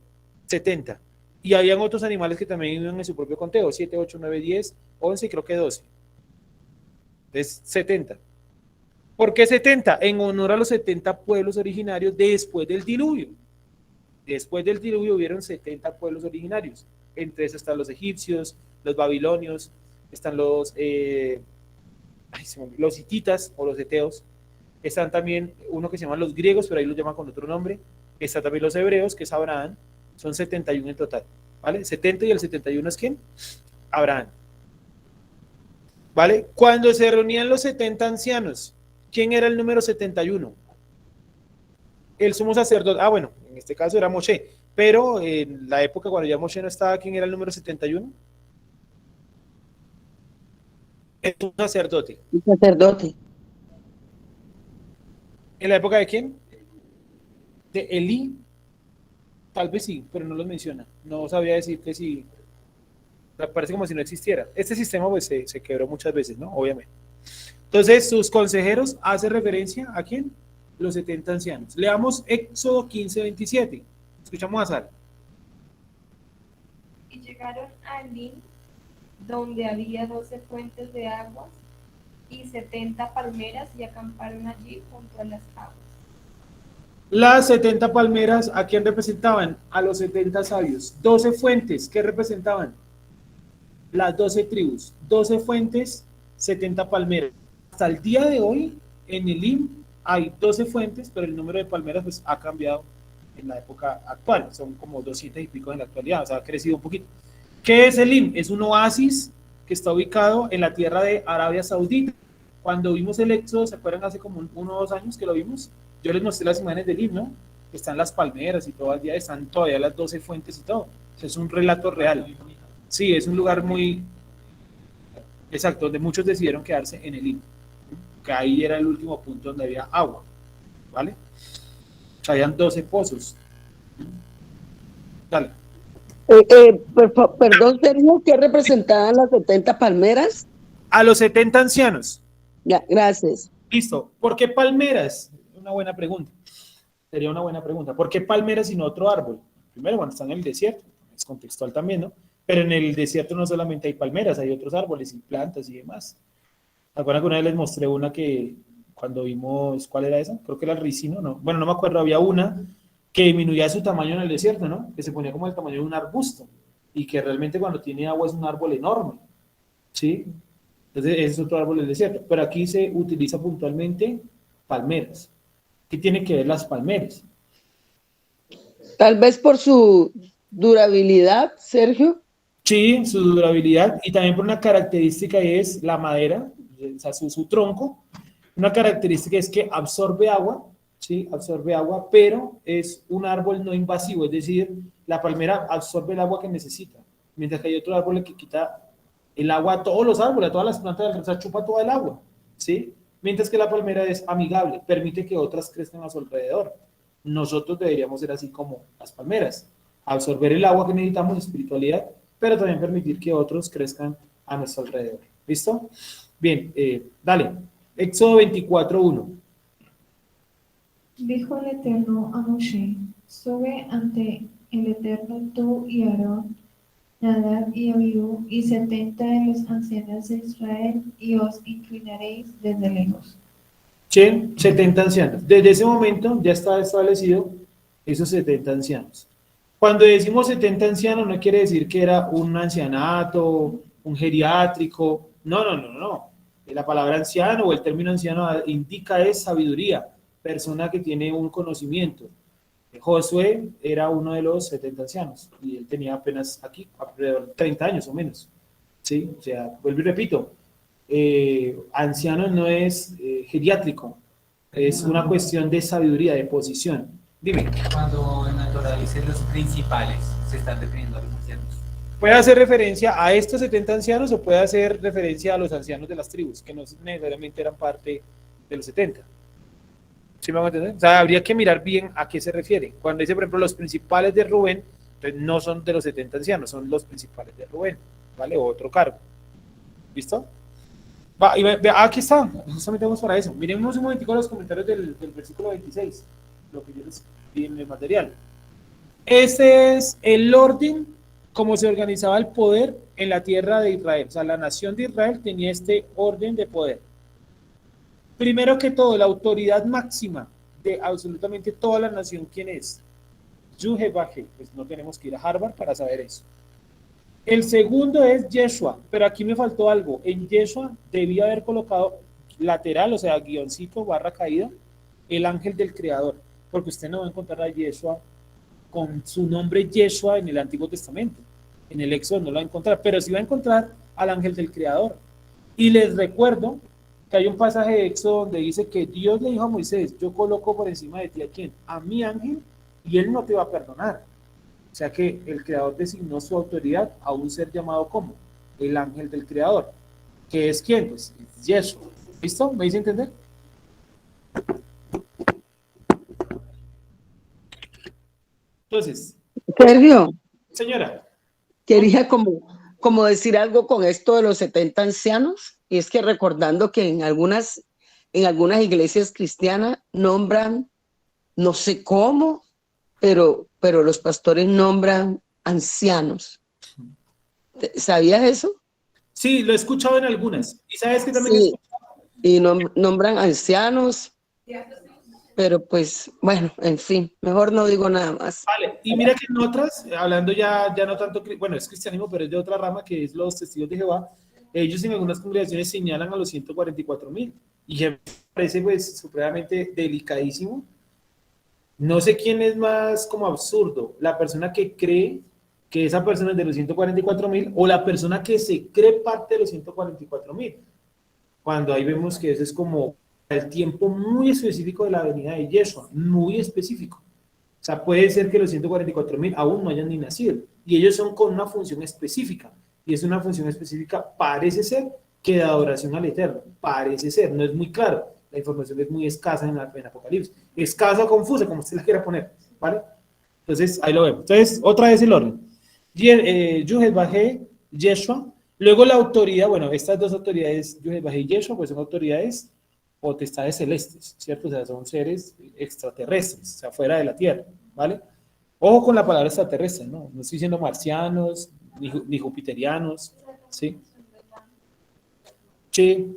70. Y habían otros animales que también iban en su propio conteo, 7, 8, 9, 10, 11 y creo que 12. Es 70. ¿Por qué 70? En honor a los 70 pueblos originarios después del diluvio. Después del diluvio hubieron 70 pueblos originarios. Entre esos están los egipcios, los babilonios, están los hititas o los eteos. Están también uno que se llaman los griegos, pero ahí los llaman con otro nombre. Están también los hebreos, que es Abraham. Son 71 en total. ¿Vale? 70 y el 71 es ¿quién? Abraham. ¿Vale? Cuando se reunían los 70 ancianos, ¿quién era el número 71? El sumo sacerdote. Ah, bueno, en este caso era Moshe. Pero en la época cuando ya Moshe no estaba, ¿quién era el número 71? El sumo sacerdote. El sacerdote. ¿En la época de quién? De Elí. Tal vez sí, pero no los menciona. No sabría decir que sí. Parece como si no existiera. Este sistema pues se quebró muchas veces, ¿no? Obviamente. Entonces, sus consejeros hace referencia a quién? Los 70 ancianos. Leamos Éxodo 15, 27. Escuchamos a Sara. Y llegaron a Elim, donde había 12 fuentes de aguas y 70 palmeras, y acamparon allí junto a las aguas. Las 70 palmeras, ¿a quién representaban? A los 70 sabios. 12 fuentes, ¿qué representaban? Las 12 tribus. 12 fuentes, 70 palmeras. Hasta el día de hoy, en Elim hay 12 fuentes, pero el número de palmeras pues, ha cambiado en la época actual. Son como 200 y pico en la actualidad, o sea, ha crecido un poquito. ¿Qué es Elim? Es un oasis que está ubicado en la tierra de Arabia Saudita. Cuando vimos el Éxodo, ¿se acuerdan hace como 1 o 2 años que lo vimos? Yo les mostré las imágenes de Elim, ¿no? Están las palmeras y todo el día, están todavía las 12 fuentes y todo. Es un relato real. Sí, es un lugar muy exacto, donde muchos decidieron quedarse en Elim, que ahí era el último punto donde había agua, ¿vale? O sea, habían 12 pozos. Dale. Perdón, Sergio, ¿qué representaban las 70 palmeras? A los 70 ancianos. Ya, gracias. Listo. ¿Por qué palmeras? Una buena pregunta. Sería una buena pregunta. ¿Por qué palmeras y no otro árbol? Primero, cuando están en el desierto, es contextual también, ¿no? Pero en el desierto no solamente hay palmeras, hay otros árboles y plantas y demás. ¿Se acuerdan que una vez les mostré una que cuando vimos, ¿cuál era esa? Creo que era el ricino, ¿no? Bueno, no me acuerdo, había una que disminuía su tamaño en el desierto, ¿no? Que se ponía como el tamaño de un arbusto y que realmente cuando tiene agua es un árbol enorme, ¿sí? Entonces ese es otro árbol del desierto, pero aquí se utiliza puntualmente palmeras. ¿Qué tiene que ver las palmeras? Tal vez por su durabilidad, Sergio. Sí, su durabilidad y también por una característica es la madera, o sea, su tronco. Una característica es que absorbe agua, ¿sí? Absorbe agua, pero es un árbol no invasivo, es decir, la palmera absorbe el agua que necesita, mientras que hay otro árbol que quita el agua a todos los árboles, a todas las plantas, o sea, chupa toda el agua, ¿sí? Mientras que la palmera es amigable, permite que otras crezcan a su alrededor. Nosotros deberíamos ser así como las palmeras, absorber el agua que necesitamos, espiritualidad, pero también permitir que otros crezcan a nuestro alrededor. ¿Listo? Bien, dale. Éxodo 24:1. Dijo el Eterno a Moshe: sube ante el Eterno tú y Aarón, Nadab y Abiú, y 70 de los ancianos de Israel, y os inclinaréis desde lejos. Sí, 70 ancianos. Desde ese momento ya está establecido esos 70 ancianos. Cuando decimos 70 ancianos no quiere decir que era un ancianato, un geriátrico. No. La palabra anciano o el término anciano indica es sabiduría, persona que tiene un conocimiento. Josué era uno de los 70 ancianos y él tenía apenas aquí alrededor de 30 años o menos. ¿Sí? O sea, vuelvo y repito, anciano no es geriátrico, es una cuestión de sabiduría, de posición. Dime. Cuando en la Torah dice los principales, se están refiriendo a los ancianos. Puede hacer referencia a estos 70 ancianos o puede hacer referencia a los ancianos de las tribus, que no necesariamente eran parte de los 70. ¿Sí me van a entender? O sea, habría que mirar bien a qué se refiere. Cuando dice, por ejemplo, los principales de Rubén, entonces no son de los 70 ancianos, son los principales de Rubén, ¿vale? O otro cargo. ¿Listo? Va, aquí está, justamente vamos para eso. Miremos un momentico los comentarios del versículo 26, lo que yo les di en el material. Ese es el orden como se organizaba el poder en la tierra de Israel. O sea, la nación de Israel tenía este orden de poder. Primero que todo, la autoridad máxima de absolutamente toda la nación, ¿quién es? Yuhebaje. Pues no tenemos que ir a Harvard para saber eso. El segundo es Yeshua, pero aquí me faltó algo. En Yeshua debía haber colocado lateral, o sea, guioncito, barra caída, el ángel del creador, porque usted no va a encontrar a Yeshua con su nombre Yeshua en el Antiguo Testamento. En el Éxodo no lo va a encontrar, pero sí va a encontrar al ángel del creador. Y les recuerdo que hay un pasaje de Éxodo donde dice que Dios le dijo a Moisés, yo coloco por encima de ti a quién, a mi ángel, y él no te va a perdonar. O sea que el creador designó su autoridad a un ser llamado como el ángel del creador, que es quién, pues es Yeshua. ¿Listo? ¿Me hice entender? Entonces, Sergio, señora, quería como decir algo con esto de los 70 ancianos, y es que recordando que en algunas iglesias cristianas nombran, no sé cómo, pero los pastores nombran ancianos. ¿Sabías eso? sí, lo he escuchado en algunas. ¿Y sabes que también he Sí, escuchado? y nombran ancianos, pero pues, bueno, en fin, mejor no digo nada más. Vale, y mira que en otras, hablando ya no tanto, bueno, es cristianismo, pero es de otra rama que es los testigos de Jehová, ellos en algunas congregaciones señalan a los 144,000, y me parece pues supremamente delicadísimo. No sé quién es más como absurdo, la persona que cree que esa persona es de los 144,000 o la persona que se cree parte de los 144,000. Cuando ahí vemos que eso es como el tiempo muy específico de la venida de Yeshua, muy específico. O sea, puede ser que los 144,000 aún no hayan ni nacido, y ellos son con una función específica, y es una función específica, parece ser, que de adoración al Eterno, parece ser, no es muy claro, la información es muy escasa en Apocalipsis, escasa o confusa, como usted la quiera poner, ¿vale? Entonces, ahí lo vemos. Entonces, otra vez el orden. Yuhet Bajé, Yeshua, luego la autoridad, bueno, estas dos autoridades, Yuhet Bajé y Yeshua, pues son autoridades potestades celestes, ¿cierto? O sea, son seres extraterrestres, o sea, fuera de la Tierra, ¿vale? Ojo con la palabra extraterrestre, ¿no? No estoy diciendo marcianos, ni jupiterianos, ¿sí? Sí.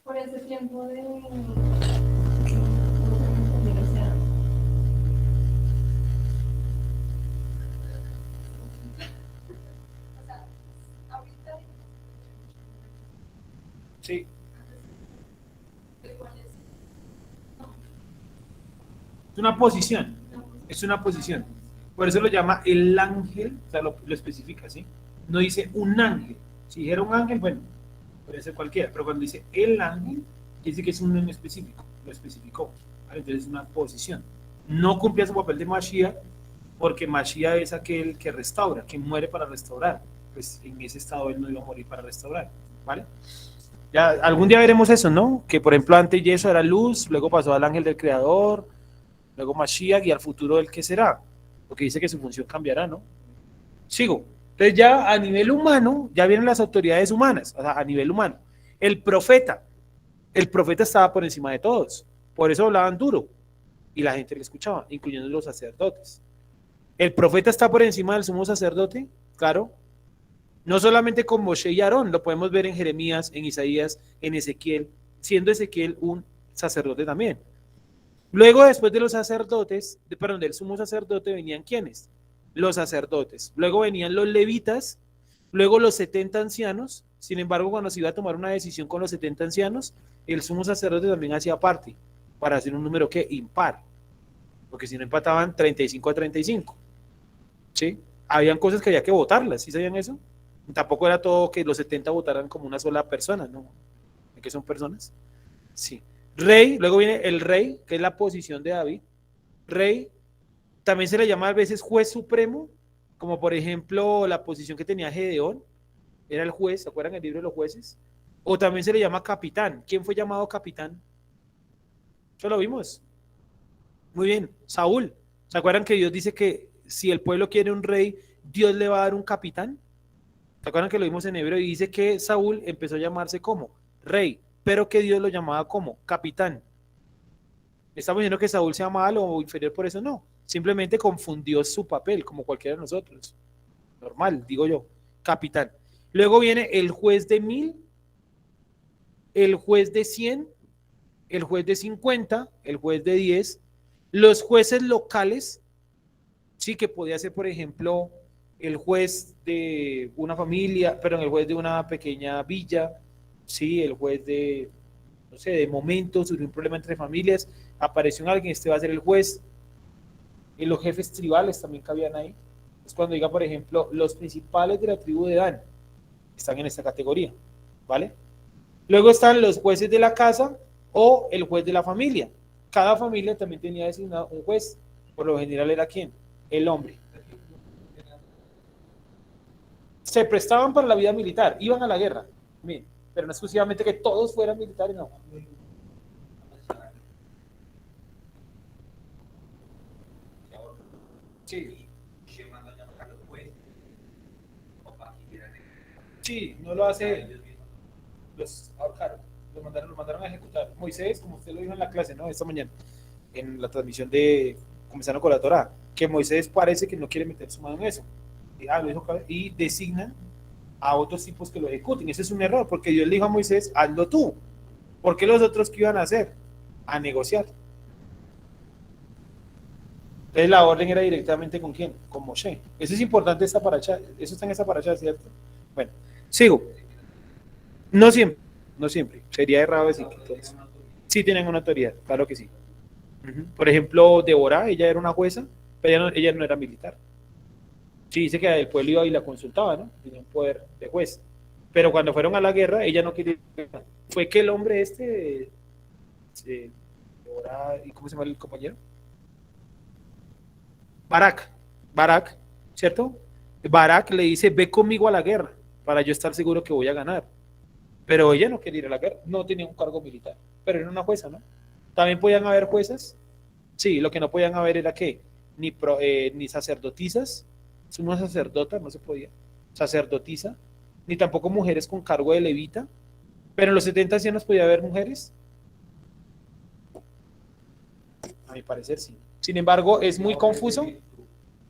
Por ese tiempo de... Sí. Es una posición, es una posición. Por eso lo llama el ángel, o sea, lo especifica, ¿sí? No dice un ángel. Si dijera un ángel, bueno, puede ser cualquiera, pero cuando dice el ángel, dice que es un en específico, lo especificó. ¿Vale? Entonces es una posición. No cumplía su papel de Mashiach, porque Mashiach es aquel que restaura, que muere para restaurar. Pues en ese estado él no iba a morir para restaurar, ¿vale? Ya algún día veremos eso, ¿no? Que por ejemplo antes Yeshua era luz, luego pasó al ángel del creador, luego Mashiach y al futuro el que será, porque dice que su función cambiará, ¿no? Sigo. Entonces ya a nivel humano, ya vienen las autoridades humanas, o sea, a nivel humano. El profeta estaba por encima de todos, por eso hablaban duro y la gente le escuchaba, incluyendo los sacerdotes. El profeta está por encima del sumo sacerdote, claro. No solamente con Moshe y Aarón, lo podemos ver en Jeremías, en Isaías, en Ezequiel, siendo Ezequiel un sacerdote también. Luego, después de los sacerdotes, del sumo sacerdote, venían ¿quiénes? Los sacerdotes. Luego venían los levitas, luego los 70 ancianos. Sin embargo, cuando se iba a tomar una decisión con los 70 ancianos, el sumo sacerdote también hacía parte, para hacer un número que impar, porque si no empataban 35-35. ¿Sí? Habían cosas que había que votarlas, ¿sí sabían eso? Tampoco era todo que los 70 votaran como una sola persona, ¿no? ¿Que son personas? Sí. Rey, luego viene el rey, que es la posición de David. Rey, también se le llama a veces juez supremo, como por ejemplo la posición que tenía Gedeón, era el juez, ¿se acuerdan el libro de los jueces? O también se le llama capitán. ¿Quién fue llamado capitán? Eso lo vimos. Muy bien, Saúl. ¿Se acuerdan que Dios dice que si el pueblo quiere un rey, Dios le va a dar un capitán. ¿Se acuerdan que lo vimos en Hebreo? Y dice que Saúl empezó a llamarse como rey, pero que Dios lo llamaba como capitán. ¿Estamos diciendo que Saúl sea malo o inferior por eso? No. Simplemente confundió su papel, como cualquiera de nosotros. Normal, digo yo. Capitán. Luego viene el juez de 1000, el juez de 100, el juez de 50, el juez de 10, los jueces locales, sí, que podía ser, por ejemplo, el juez de una familia, perdón, el juez de una pequeña villa, sí, el juez de, no sé, de momento, surgió un problema entre familias, apareció alguien, este va a ser el juez, y los jefes tribales también cabían ahí. Es cuando diga, por ejemplo, los principales de la tribu de Dan están en esta categoría, ¿vale? Luego están los jueces de la casa o el juez de la familia. Cada familia también tenía designado un juez. Por lo general era ¿quién? El hombre. Se prestaban para la vida militar, iban a la guerra, bien, pero no exclusivamente que todos fueran militares, no. Sí. Sí, no lo hace. Los ahorcaron, lo mandaron a ejecutar. Moisés, como usted lo dijo en la clase, ¿no? Esta mañana, en la transmisión de Comenzando con la Torá, que Moisés parece que no quiere meter su mano en eso. Lo dijo, y designan a otros tipos que lo ejecuten. Ese es un error, porque Dios le dijo a Moisés, hazlo tú. ¿Por qué los otros qué iban a hacer? A negociar. Entonces la orden era directamente ¿con quién? Con Moshe. Eso es importante, esta paracha, eso está en esta paracha, ¿cierto? Bueno, sigo. No siempre, no siempre. Sería errado decir que todos. Sí tienen una autoridad, claro que sí. Por ejemplo, Débora, ella era una jueza, pero ella no era militar. Sí, dice que el pueblo iba y la consultaba, ¿no? Tenía un poder de juez. Pero cuando fueron a la guerra, ella no quería. Fue que el hombre Débora, ¿y cómo se llama el compañero? Barak, ¿cierto? Barak le dice, ve conmigo a la guerra, para yo estar seguro que voy a ganar. Pero ella no quería ir a la guerra, no tenía un cargo militar, pero era una jueza, ¿no? También podían haber juezas, sí, lo que no podían haber era ¿qué? Ni sacerdotisas, una sacerdota, no se podía, sacerdotisa, ni tampoco mujeres con cargo de levita, pero en los 70 años podía haber mujeres. A mi parecer sí. Sin embargo, es muy confuso.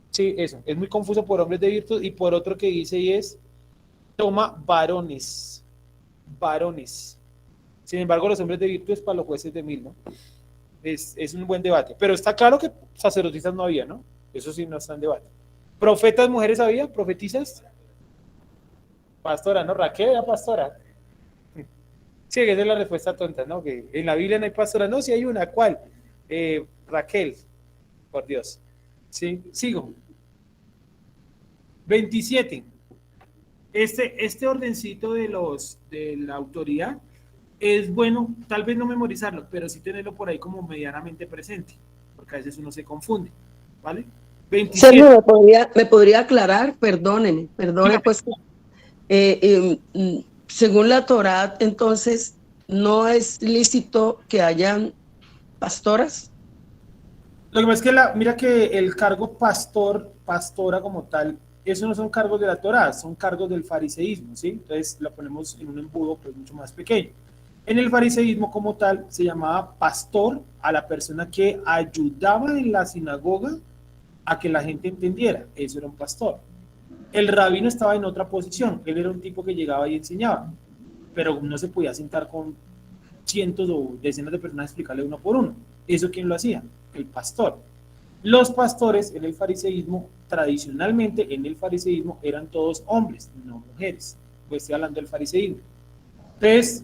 Sí, eso, es muy confuso por hombres de virtud y por otro que dice y es, toma varones. Sin embargo, los hombres de virtud es para los jueces de 1000, ¿no? Es un buen debate. Pero está claro que sacerdotisas no había, ¿no? Eso sí no está en debate. ¿Profetas mujeres había? ¿Profetisas? Pastora, ¿no? Raquel era pastora. Sí, esa es la respuesta tonta, ¿no? Que en la Biblia no hay pastora. No, sí hay una. ¿Cuál? Raquel. Por Dios. Sí, sigo. 27. Este ordencito de la autoridad es bueno, tal vez no memorizarlo, pero sí tenerlo por ahí como medianamente presente, porque a veces uno se confunde, ¿vale? 27. Sergio, ¿me podría aclarar? Perdone, pues, según la Torá, entonces, ¿no es lícito que hayan pastoras? Lo que pasa es que mira que el cargo pastora como tal, eso no son cargos de la Torá, son cargos del fariseísmo, ¿sí? Entonces la ponemos en un embudo pues mucho más pequeño. En el fariseísmo como tal se llamaba pastor a la persona que ayudaba en la sinagoga a que la gente entendiera, eso era un pastor. El rabino estaba en otra posición, él era un tipo que llegaba y enseñaba, pero no se podía sentar con cientos o decenas de personas a explicarle uno por uno. ¿Eso quién lo hacía? El pastor. Los pastores en el fariseísmo, tradicionalmente en el fariseísmo eran todos hombres, no mujeres. Pues estoy hablando del fariseísmo. Entonces,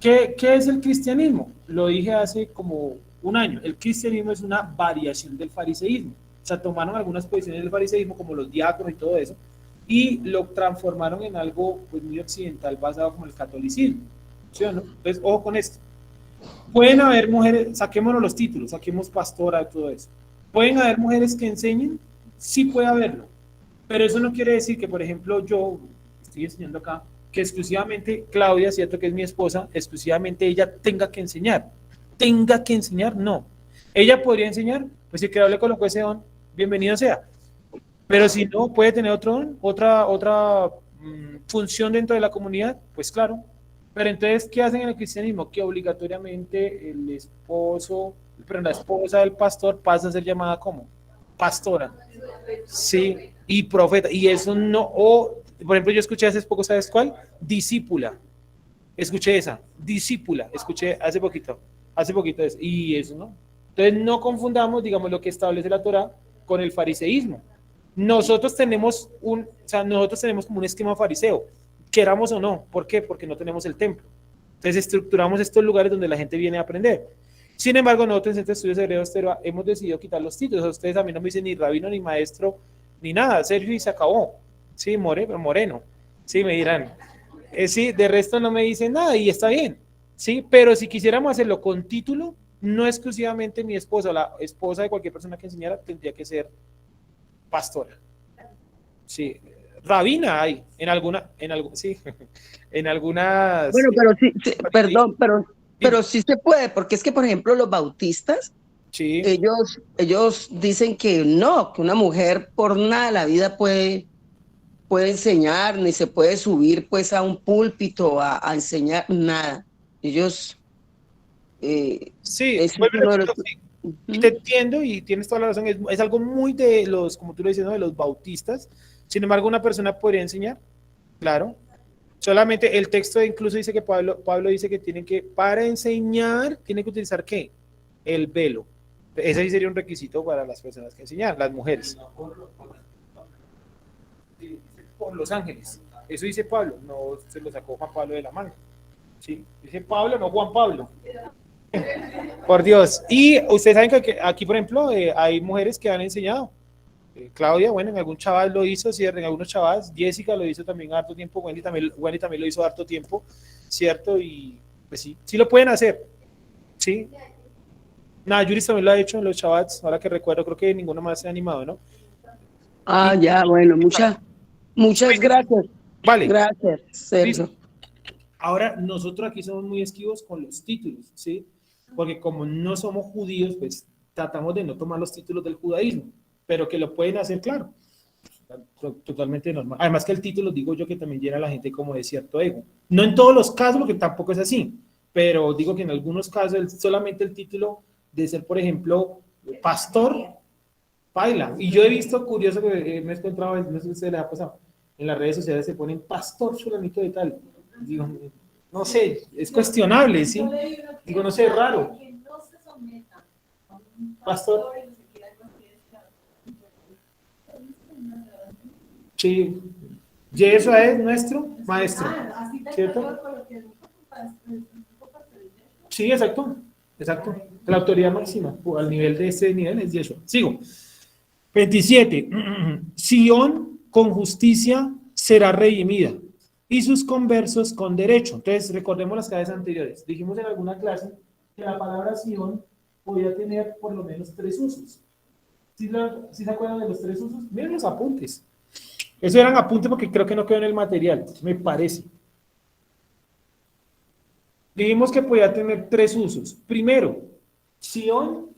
¿qué es el cristianismo? Lo dije hace como un año. El cristianismo es una variación del fariseísmo. O sea, tomaron algunas posiciones del fariseísmo, como los diáconos y todo eso, y lo transformaron en algo pues, muy occidental, basado como el catolicismo. ¿Sí o no? Entonces, ojo con esto. Pueden haber mujeres, saquémonos los títulos, saquemos pastora, todo eso. ¿Pueden haber mujeres que enseñen? Sí puede haberlo. Pero eso no quiere decir que, por ejemplo, yo estoy enseñando acá, que exclusivamente Claudia, cierto que es mi esposa, exclusivamente ella tenga que enseñar. ¿Tenga que enseñar? No. ¿Ella podría enseñar? Pues si que hable con lo que sea, bienvenido sea. Pero si no, puede tener otra función dentro de la comunidad, pues claro. Pero entonces, ¿qué hacen en el cristianismo? Que obligatoriamente el esposo, pero la esposa del pastor pasa a ser llamada como pastora. Sí, y profeta. Y eso no, o, por ejemplo, yo escuché hace poco, ¿sabes cuál? Discípula. Escuché esa, discípula. Escuché hace poquito eso. Y eso no. Entonces, no confundamos, digamos, lo que establece la Torá con el fariseísmo. Nosotros tenemos nosotros tenemos como un esquema fariseo, queramos o no. ¿Por qué? Porque no tenemos el templo. Entonces estructuramos estos lugares donde la gente viene a aprender. Sin embargo, nosotros en Centro de Estudios Hebreos hemos decidido quitar los títulos. Ustedes a mí no me dicen ni rabino, ni maestro, ni nada. Sergio, y se acabó. Sí, moreno. Sí, me dirán. Sí, de resto no me dicen nada y está bien. Sí, pero si quisiéramos hacerlo con título, no exclusivamente mi esposa, la esposa de cualquier persona que enseñara tendría que ser pastora. Sí, rabina hay sí, en algunas. Bueno, pero sí, perdón, pero sí se puede, porque es que, por ejemplo, los bautistas, Sí. ellos dicen que no, que una mujer por nada de la vida puede enseñar, ni se puede subir pues a un púlpito a enseñar nada. Ellos Sí, es vuelvo y uno de repito, los... sí. Y te entiendo y tienes toda la razón, es algo muy de los, como tú lo dices, ¿no? De los bautistas. Sin embargo, una persona podría enseñar, claro. Solamente el texto incluso dice que Pablo dice que para enseñar, tienen que utilizar ¿qué? El velo. Ese sí sería un requisito para las personas que enseñan, las mujeres. Por los ángeles. Eso dice Pablo, no se lo sacó Juan Pablo de la manga. Sí, dice Pablo, no Juan Pablo. Por Dios. Y ustedes saben que aquí, por ejemplo, hay mujeres que han enseñado. Claudia, bueno, en algún chaval lo hizo, ¿cierto? En algunos chavales. Jessica lo hizo también harto tiempo. Wendy también lo hizo harto tiempo, ¿cierto? Y pues sí lo pueden hacer. Sí. Nada, Yuris también lo ha hecho en los chavales. Ahora que recuerdo, creo que ninguno más se ha animado, ¿no? Ya, bueno, muchas gracias. Vale. Gracias, Sergio. Listo. Ahora, nosotros aquí somos muy esquivos con los títulos, ¿sí? Porque como no somos judíos, pues tratamos de no tomar los títulos del judaísmo, pero que lo pueden hacer, claro. Totalmente normal. Además que el título, digo yo, que también llena a la gente como de cierto ego. No en todos los casos, porque tampoco es así, pero digo que en algunos casos solamente el título de ser, por ejemplo, pastor, baila. Y yo he visto, curioso, que me he encontrado, no sé si se les ha pasado, en las redes sociales se ponen pastor fulanito de tal. Digo, no sé, es cuestionable, ¿sí? Digo, no sé, es raro. Pastor. Sí, Yeshua es nuestro maestro, ¿cierto? Sí, exacto. La autoridad máxima, al nivel de ese nivel es Yeshua. Sigo. 27. Sión con justicia será redimida y sus conversos con derecho. Entonces, recordemos las clases anteriores. Dijimos en alguna clase que la palabra Sión podía tener por lo menos 3 usos. ¿Sí se acuerdan de los 3 usos? Miren los apuntes. Eso eran apuntes porque creo que no quedó en el material, me parece. Dijimos que podía tener 3 usos. Primero, Sión,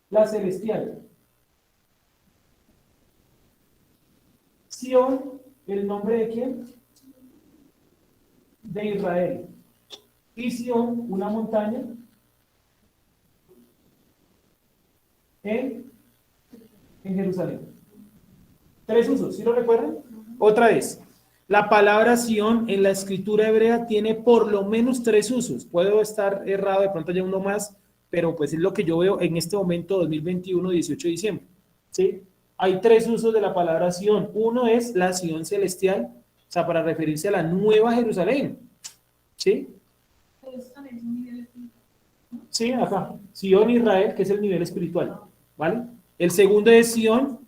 la celestial. Sión, ¿el nombre de quién? De Israel. Y Sión, una montaña en Jerusalén. 3 usos, ¿sí lo recuerdan? Otra vez, la palabra Sión en la escritura hebrea tiene por lo menos 3 usos. Puedo estar errado, de pronto ya uno más, pero pues es lo que yo veo en este momento, 2021, 18 de diciembre. ¿Sí? Hay 3 usos de la palabra Sión. Uno es la Sión celestial, o sea, para referirse a la nueva Jerusalén. ¿Sí? Sí, acá. Sión Israel, que es el nivel espiritual. ¿Vale? El segundo es Sión,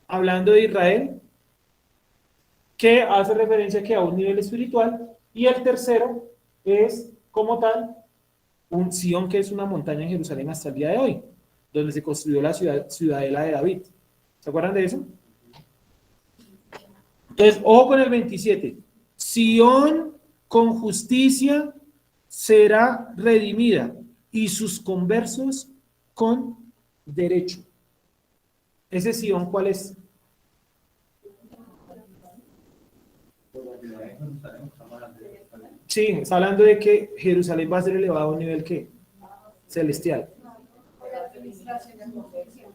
hablando de Israel, que hace referencia que a un nivel espiritual. Y el tercero es, como tal, un Sión, que es una montaña en Jerusalén hasta el día de hoy, donde se construyó la ciudadela de David. ¿Se acuerdan de eso? Entonces, ojo con el 27. Sión con justicia será redimida y sus conversos con derecho. ¿Ese Sion cuál es? Sí, está hablando de que Jerusalén va a ser elevado a un nivel ¿qué? Celestial.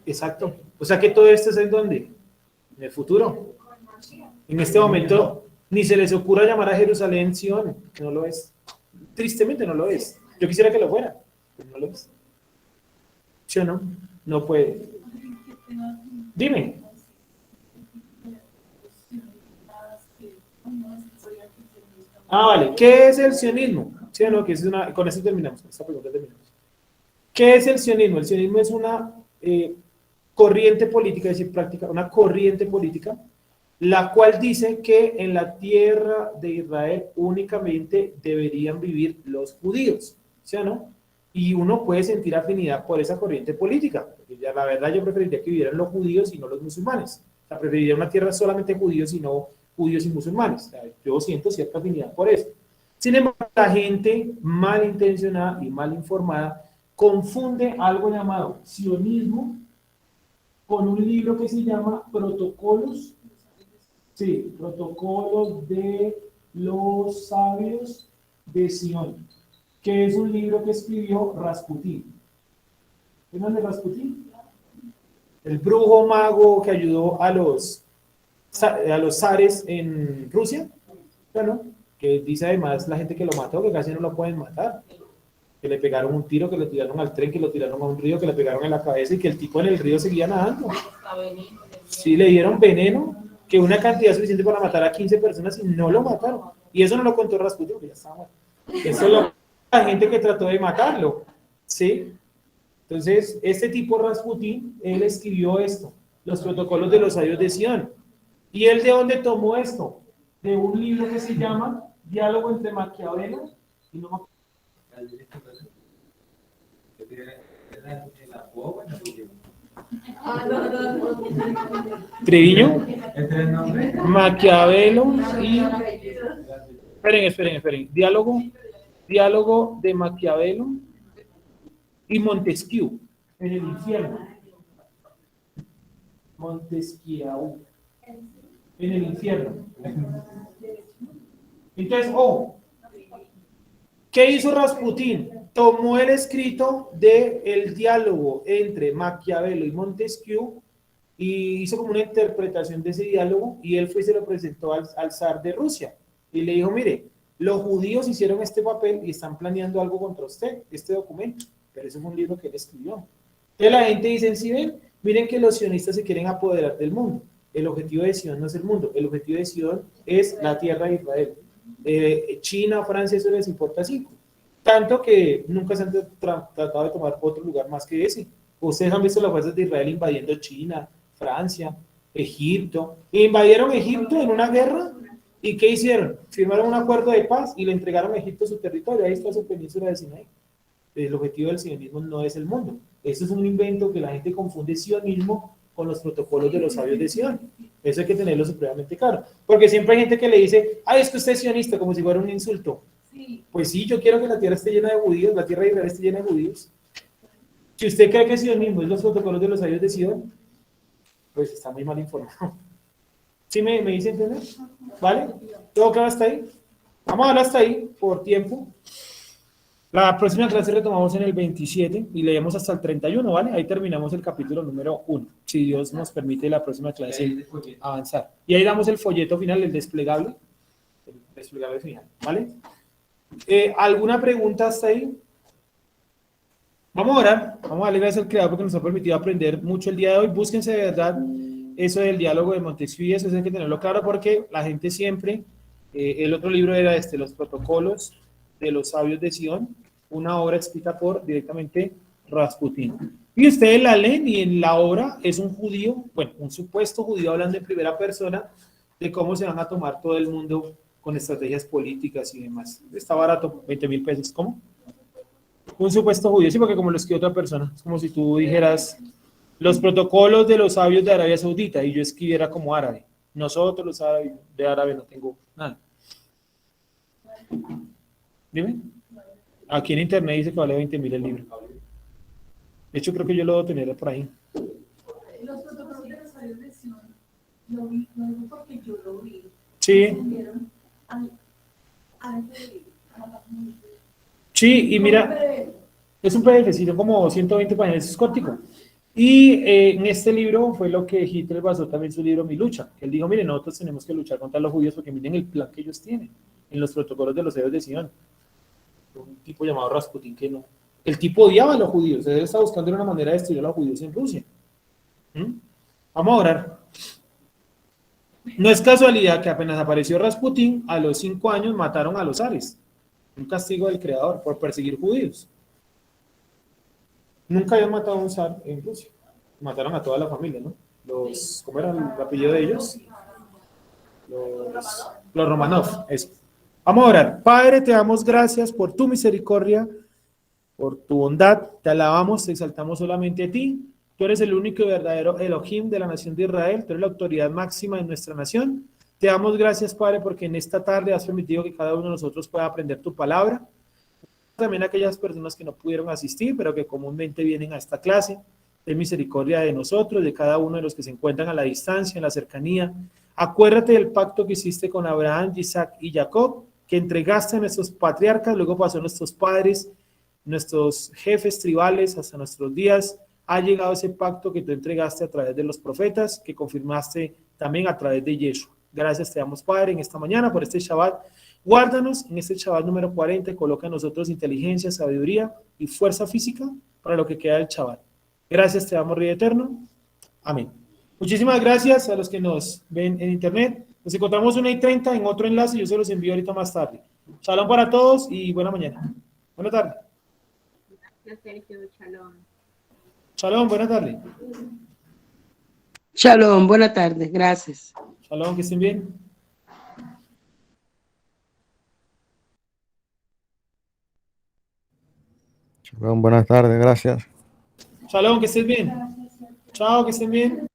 Exacto. O sea que todo esto es en dónde? En el futuro. En este momento ni se les ocurra llamar a Jerusalén Sion, que no lo es. Tristemente no lo es. Yo quisiera que lo fuera, pero no lo es. ¿Sí o no? No puede. Dime. Vale. ¿Qué es el sionismo? ¿Sí o no? Que es una, con eso terminamos. Esta pregunta terminamos. ¿Qué es el sionismo? El sionismo es una corriente política, es decir, práctica, una corriente política, la cual dice que en la tierra de Israel únicamente deberían vivir los judíos, ¿sí o no? Y uno puede sentir afinidad por esa corriente política, porque ya la verdad yo preferiría que vivieran los judíos y no los musulmanes. O sea, preferiría una tierra solamente judíos y no judíos y musulmanes. O sea, yo siento cierta afinidad por eso. Sin embargo, la gente malintencionada y mal informada confunde algo llamado sionismo con un libro que se llama Protocolos, sí, Protocolos de los Sabios de Sion, que es un libro que escribió Rasputín. ¿Qué es de Rasputín? El brujo mago que ayudó a los zares en Rusia, bueno, que dice además la gente que lo mató, que casi no lo pueden matar, que le pegaron un tiro, que lo tiraron al tren, que lo tiraron a un río, que le pegaron en la cabeza y que el tipo en el río seguía nadando. Sí, le dieron veneno, que una cantidad suficiente para matar a 15 personas y no lo mataron. Y eso no lo contó Rasputin, porque ya estaba muerto. Eso lo la gente que trató de matarlo. ¿Sí? Entonces, este tipo Rasputin, él escribió esto, los protocolos de los sabios de Sion. ¿Y él de dónde tomó esto? De un libro que se llama Diálogo entre Maquiavelo y no Treviño, Maquiavelo y... Esperen. Diálogo de Maquiavelo y Montesquieu en el infierno. Montesquieu en el infierno. Entonces, ¿qué hizo Rasputín? Tomó el escrito del diálogo entre Maquiavelo y Montesquieu y hizo como una interpretación de ese diálogo y él fue y se lo presentó al zar de Rusia y le dijo, mire, los judíos hicieron este papel y están planeando algo contra usted, este documento, pero ese es un libro que él escribió. Entonces la gente dice, ¿sí ven? Miren que los sionistas se quieren apoderar del mundo. El objetivo de Sion no es el mundo, el objetivo de Sion es la tierra de Israel. China, Francia, eso les importa 5. Tanto que nunca se han tratado de tomar otro lugar más que ese. Ustedes han visto las fuerzas de Israel invadiendo China, Francia, Egipto. Invadieron Egipto en una guerra. ¿Y qué hicieron? Firmaron un acuerdo de paz y le entregaron a Egipto su territorio. Ahí está su península de Sinaí. El objetivo del sionismo no es el mundo. Eso es un invento que la gente confunde sionismo con los protocolos de los sabios de Sion. Eso hay que tenerlo supremamente claro. Porque siempre hay gente que le dice, ay, es que usted es sionista, como si fuera un insulto. Pues sí, yo quiero que la tierra esté llena de judíos, la tierra de Israel esté llena de judíos. Si usted cree que sionismo es los protocolos de los sabios de Sion, pues está muy mal informado. ¿Sí me dice entender? ¿Vale? ¿Todo claro hasta ahí? Vamos a hablar hasta ahí por tiempo. La próxima clase retomamos en el 27 y leemos hasta el 31, ¿vale? Ahí terminamos el capítulo número 1, si Dios nos permite la próxima clase avanzar. Y ahí damos el folleto final, el desplegable final, ¿vale? ¿Alguna pregunta hasta ahí? Vamos a orar, vamos a darle gracias al Creador porque nos ha permitido aprender mucho el día de hoy. Búsquense de verdad eso del diálogo de Montesquieu, eso hay que tenerlo claro porque la gente siempre, el otro libro era los protocolos de los sabios de Sion, una obra escrita por directamente Rasputín. Y ustedes la leen y en la obra es un judío, bueno, un supuesto judío hablando en primera persona de cómo se van a tomar todo el mundo con estrategias políticas y demás. Está barato, 20,000 pesos. ¿Cómo? Un supuesto judío, sí, porque como lo escribió otra persona, es como si tú dijeras los protocolos de los sabios de Arabia Saudita y yo escribiera como árabe. Nosotros los árabes de árabe no tengo nada. Dime. Aquí en internet dice que vale 20,000 el libro. De hecho, creo que yo lo debo tener por ahí. Los protocolos de lo vi, lo digo porque yo lo vi. Sí, Subieron a la sí, y mira, es un PDF, sí, son como 120 páginas, es cortico. Y en este libro fue lo que Hitler basó también su libro Mi lucha, que él dijo, miren, nosotros tenemos que luchar contra los judíos porque miren el plan que ellos tienen en los protocolos de los héroes de Sion. Un tipo llamado Rasputin que no. El tipo odiaba a los judíos, él estaba buscando una manera de destruir a los judíos en Rusia. ¿Mm? Vamos a orar. No es casualidad que apenas apareció Rasputin, a los 5 años mataron a los zares. Un castigo del creador por perseguir judíos. Nunca habían matado a un zar en Rusia. Mataron a toda la familia, ¿no? ¿Cómo era el apellido de ellos? Los Romanov, eso. Vamos a orar. Padre, te damos gracias por tu misericordia, por tu bondad. Te alabamos, te exaltamos solamente a ti. Tú eres el único y verdadero Elohim de la nación de Israel. Tú eres la autoridad máxima de nuestra nación. Te damos gracias, Padre, porque en esta tarde has permitido que cada uno de nosotros pueda aprender tu palabra. También a aquellas personas que no pudieron asistir, pero que comúnmente vienen a esta clase. Ten misericordia de nosotros, de cada uno de los que se encuentran a la distancia, en la cercanía. Acuérdate del pacto que hiciste con Abraham, Isaac y Jacob, que entregaste a nuestros patriarcas, luego pasó a nuestros padres, nuestros jefes tribales, hasta nuestros días. Ha llegado ese pacto que tú entregaste a través de los profetas, que confirmaste también a través de Yeshua. Gracias te damos, Padre, en esta mañana por este Shabbat. Guárdanos en este Shabbat número 40 y coloca en nosotros inteligencia, sabiduría y fuerza física para lo que queda del Shabbat. Gracias te damos, Rey Eterno. Amén. Muchísimas gracias a los que nos ven en internet. Nos encontramos 1:30 en otro enlace. Yo se los envío ahorita más tarde. Shalom para todos y buena mañana. Buena tarde. Gracias, Sergio. Shalom. Shalom, buena tarde. Shalom, buena tarde, gracias. Shalom, que estén bien. Shalom, buenas tardes, gracias. Shalom, que estén bien. Chao, que estén bien.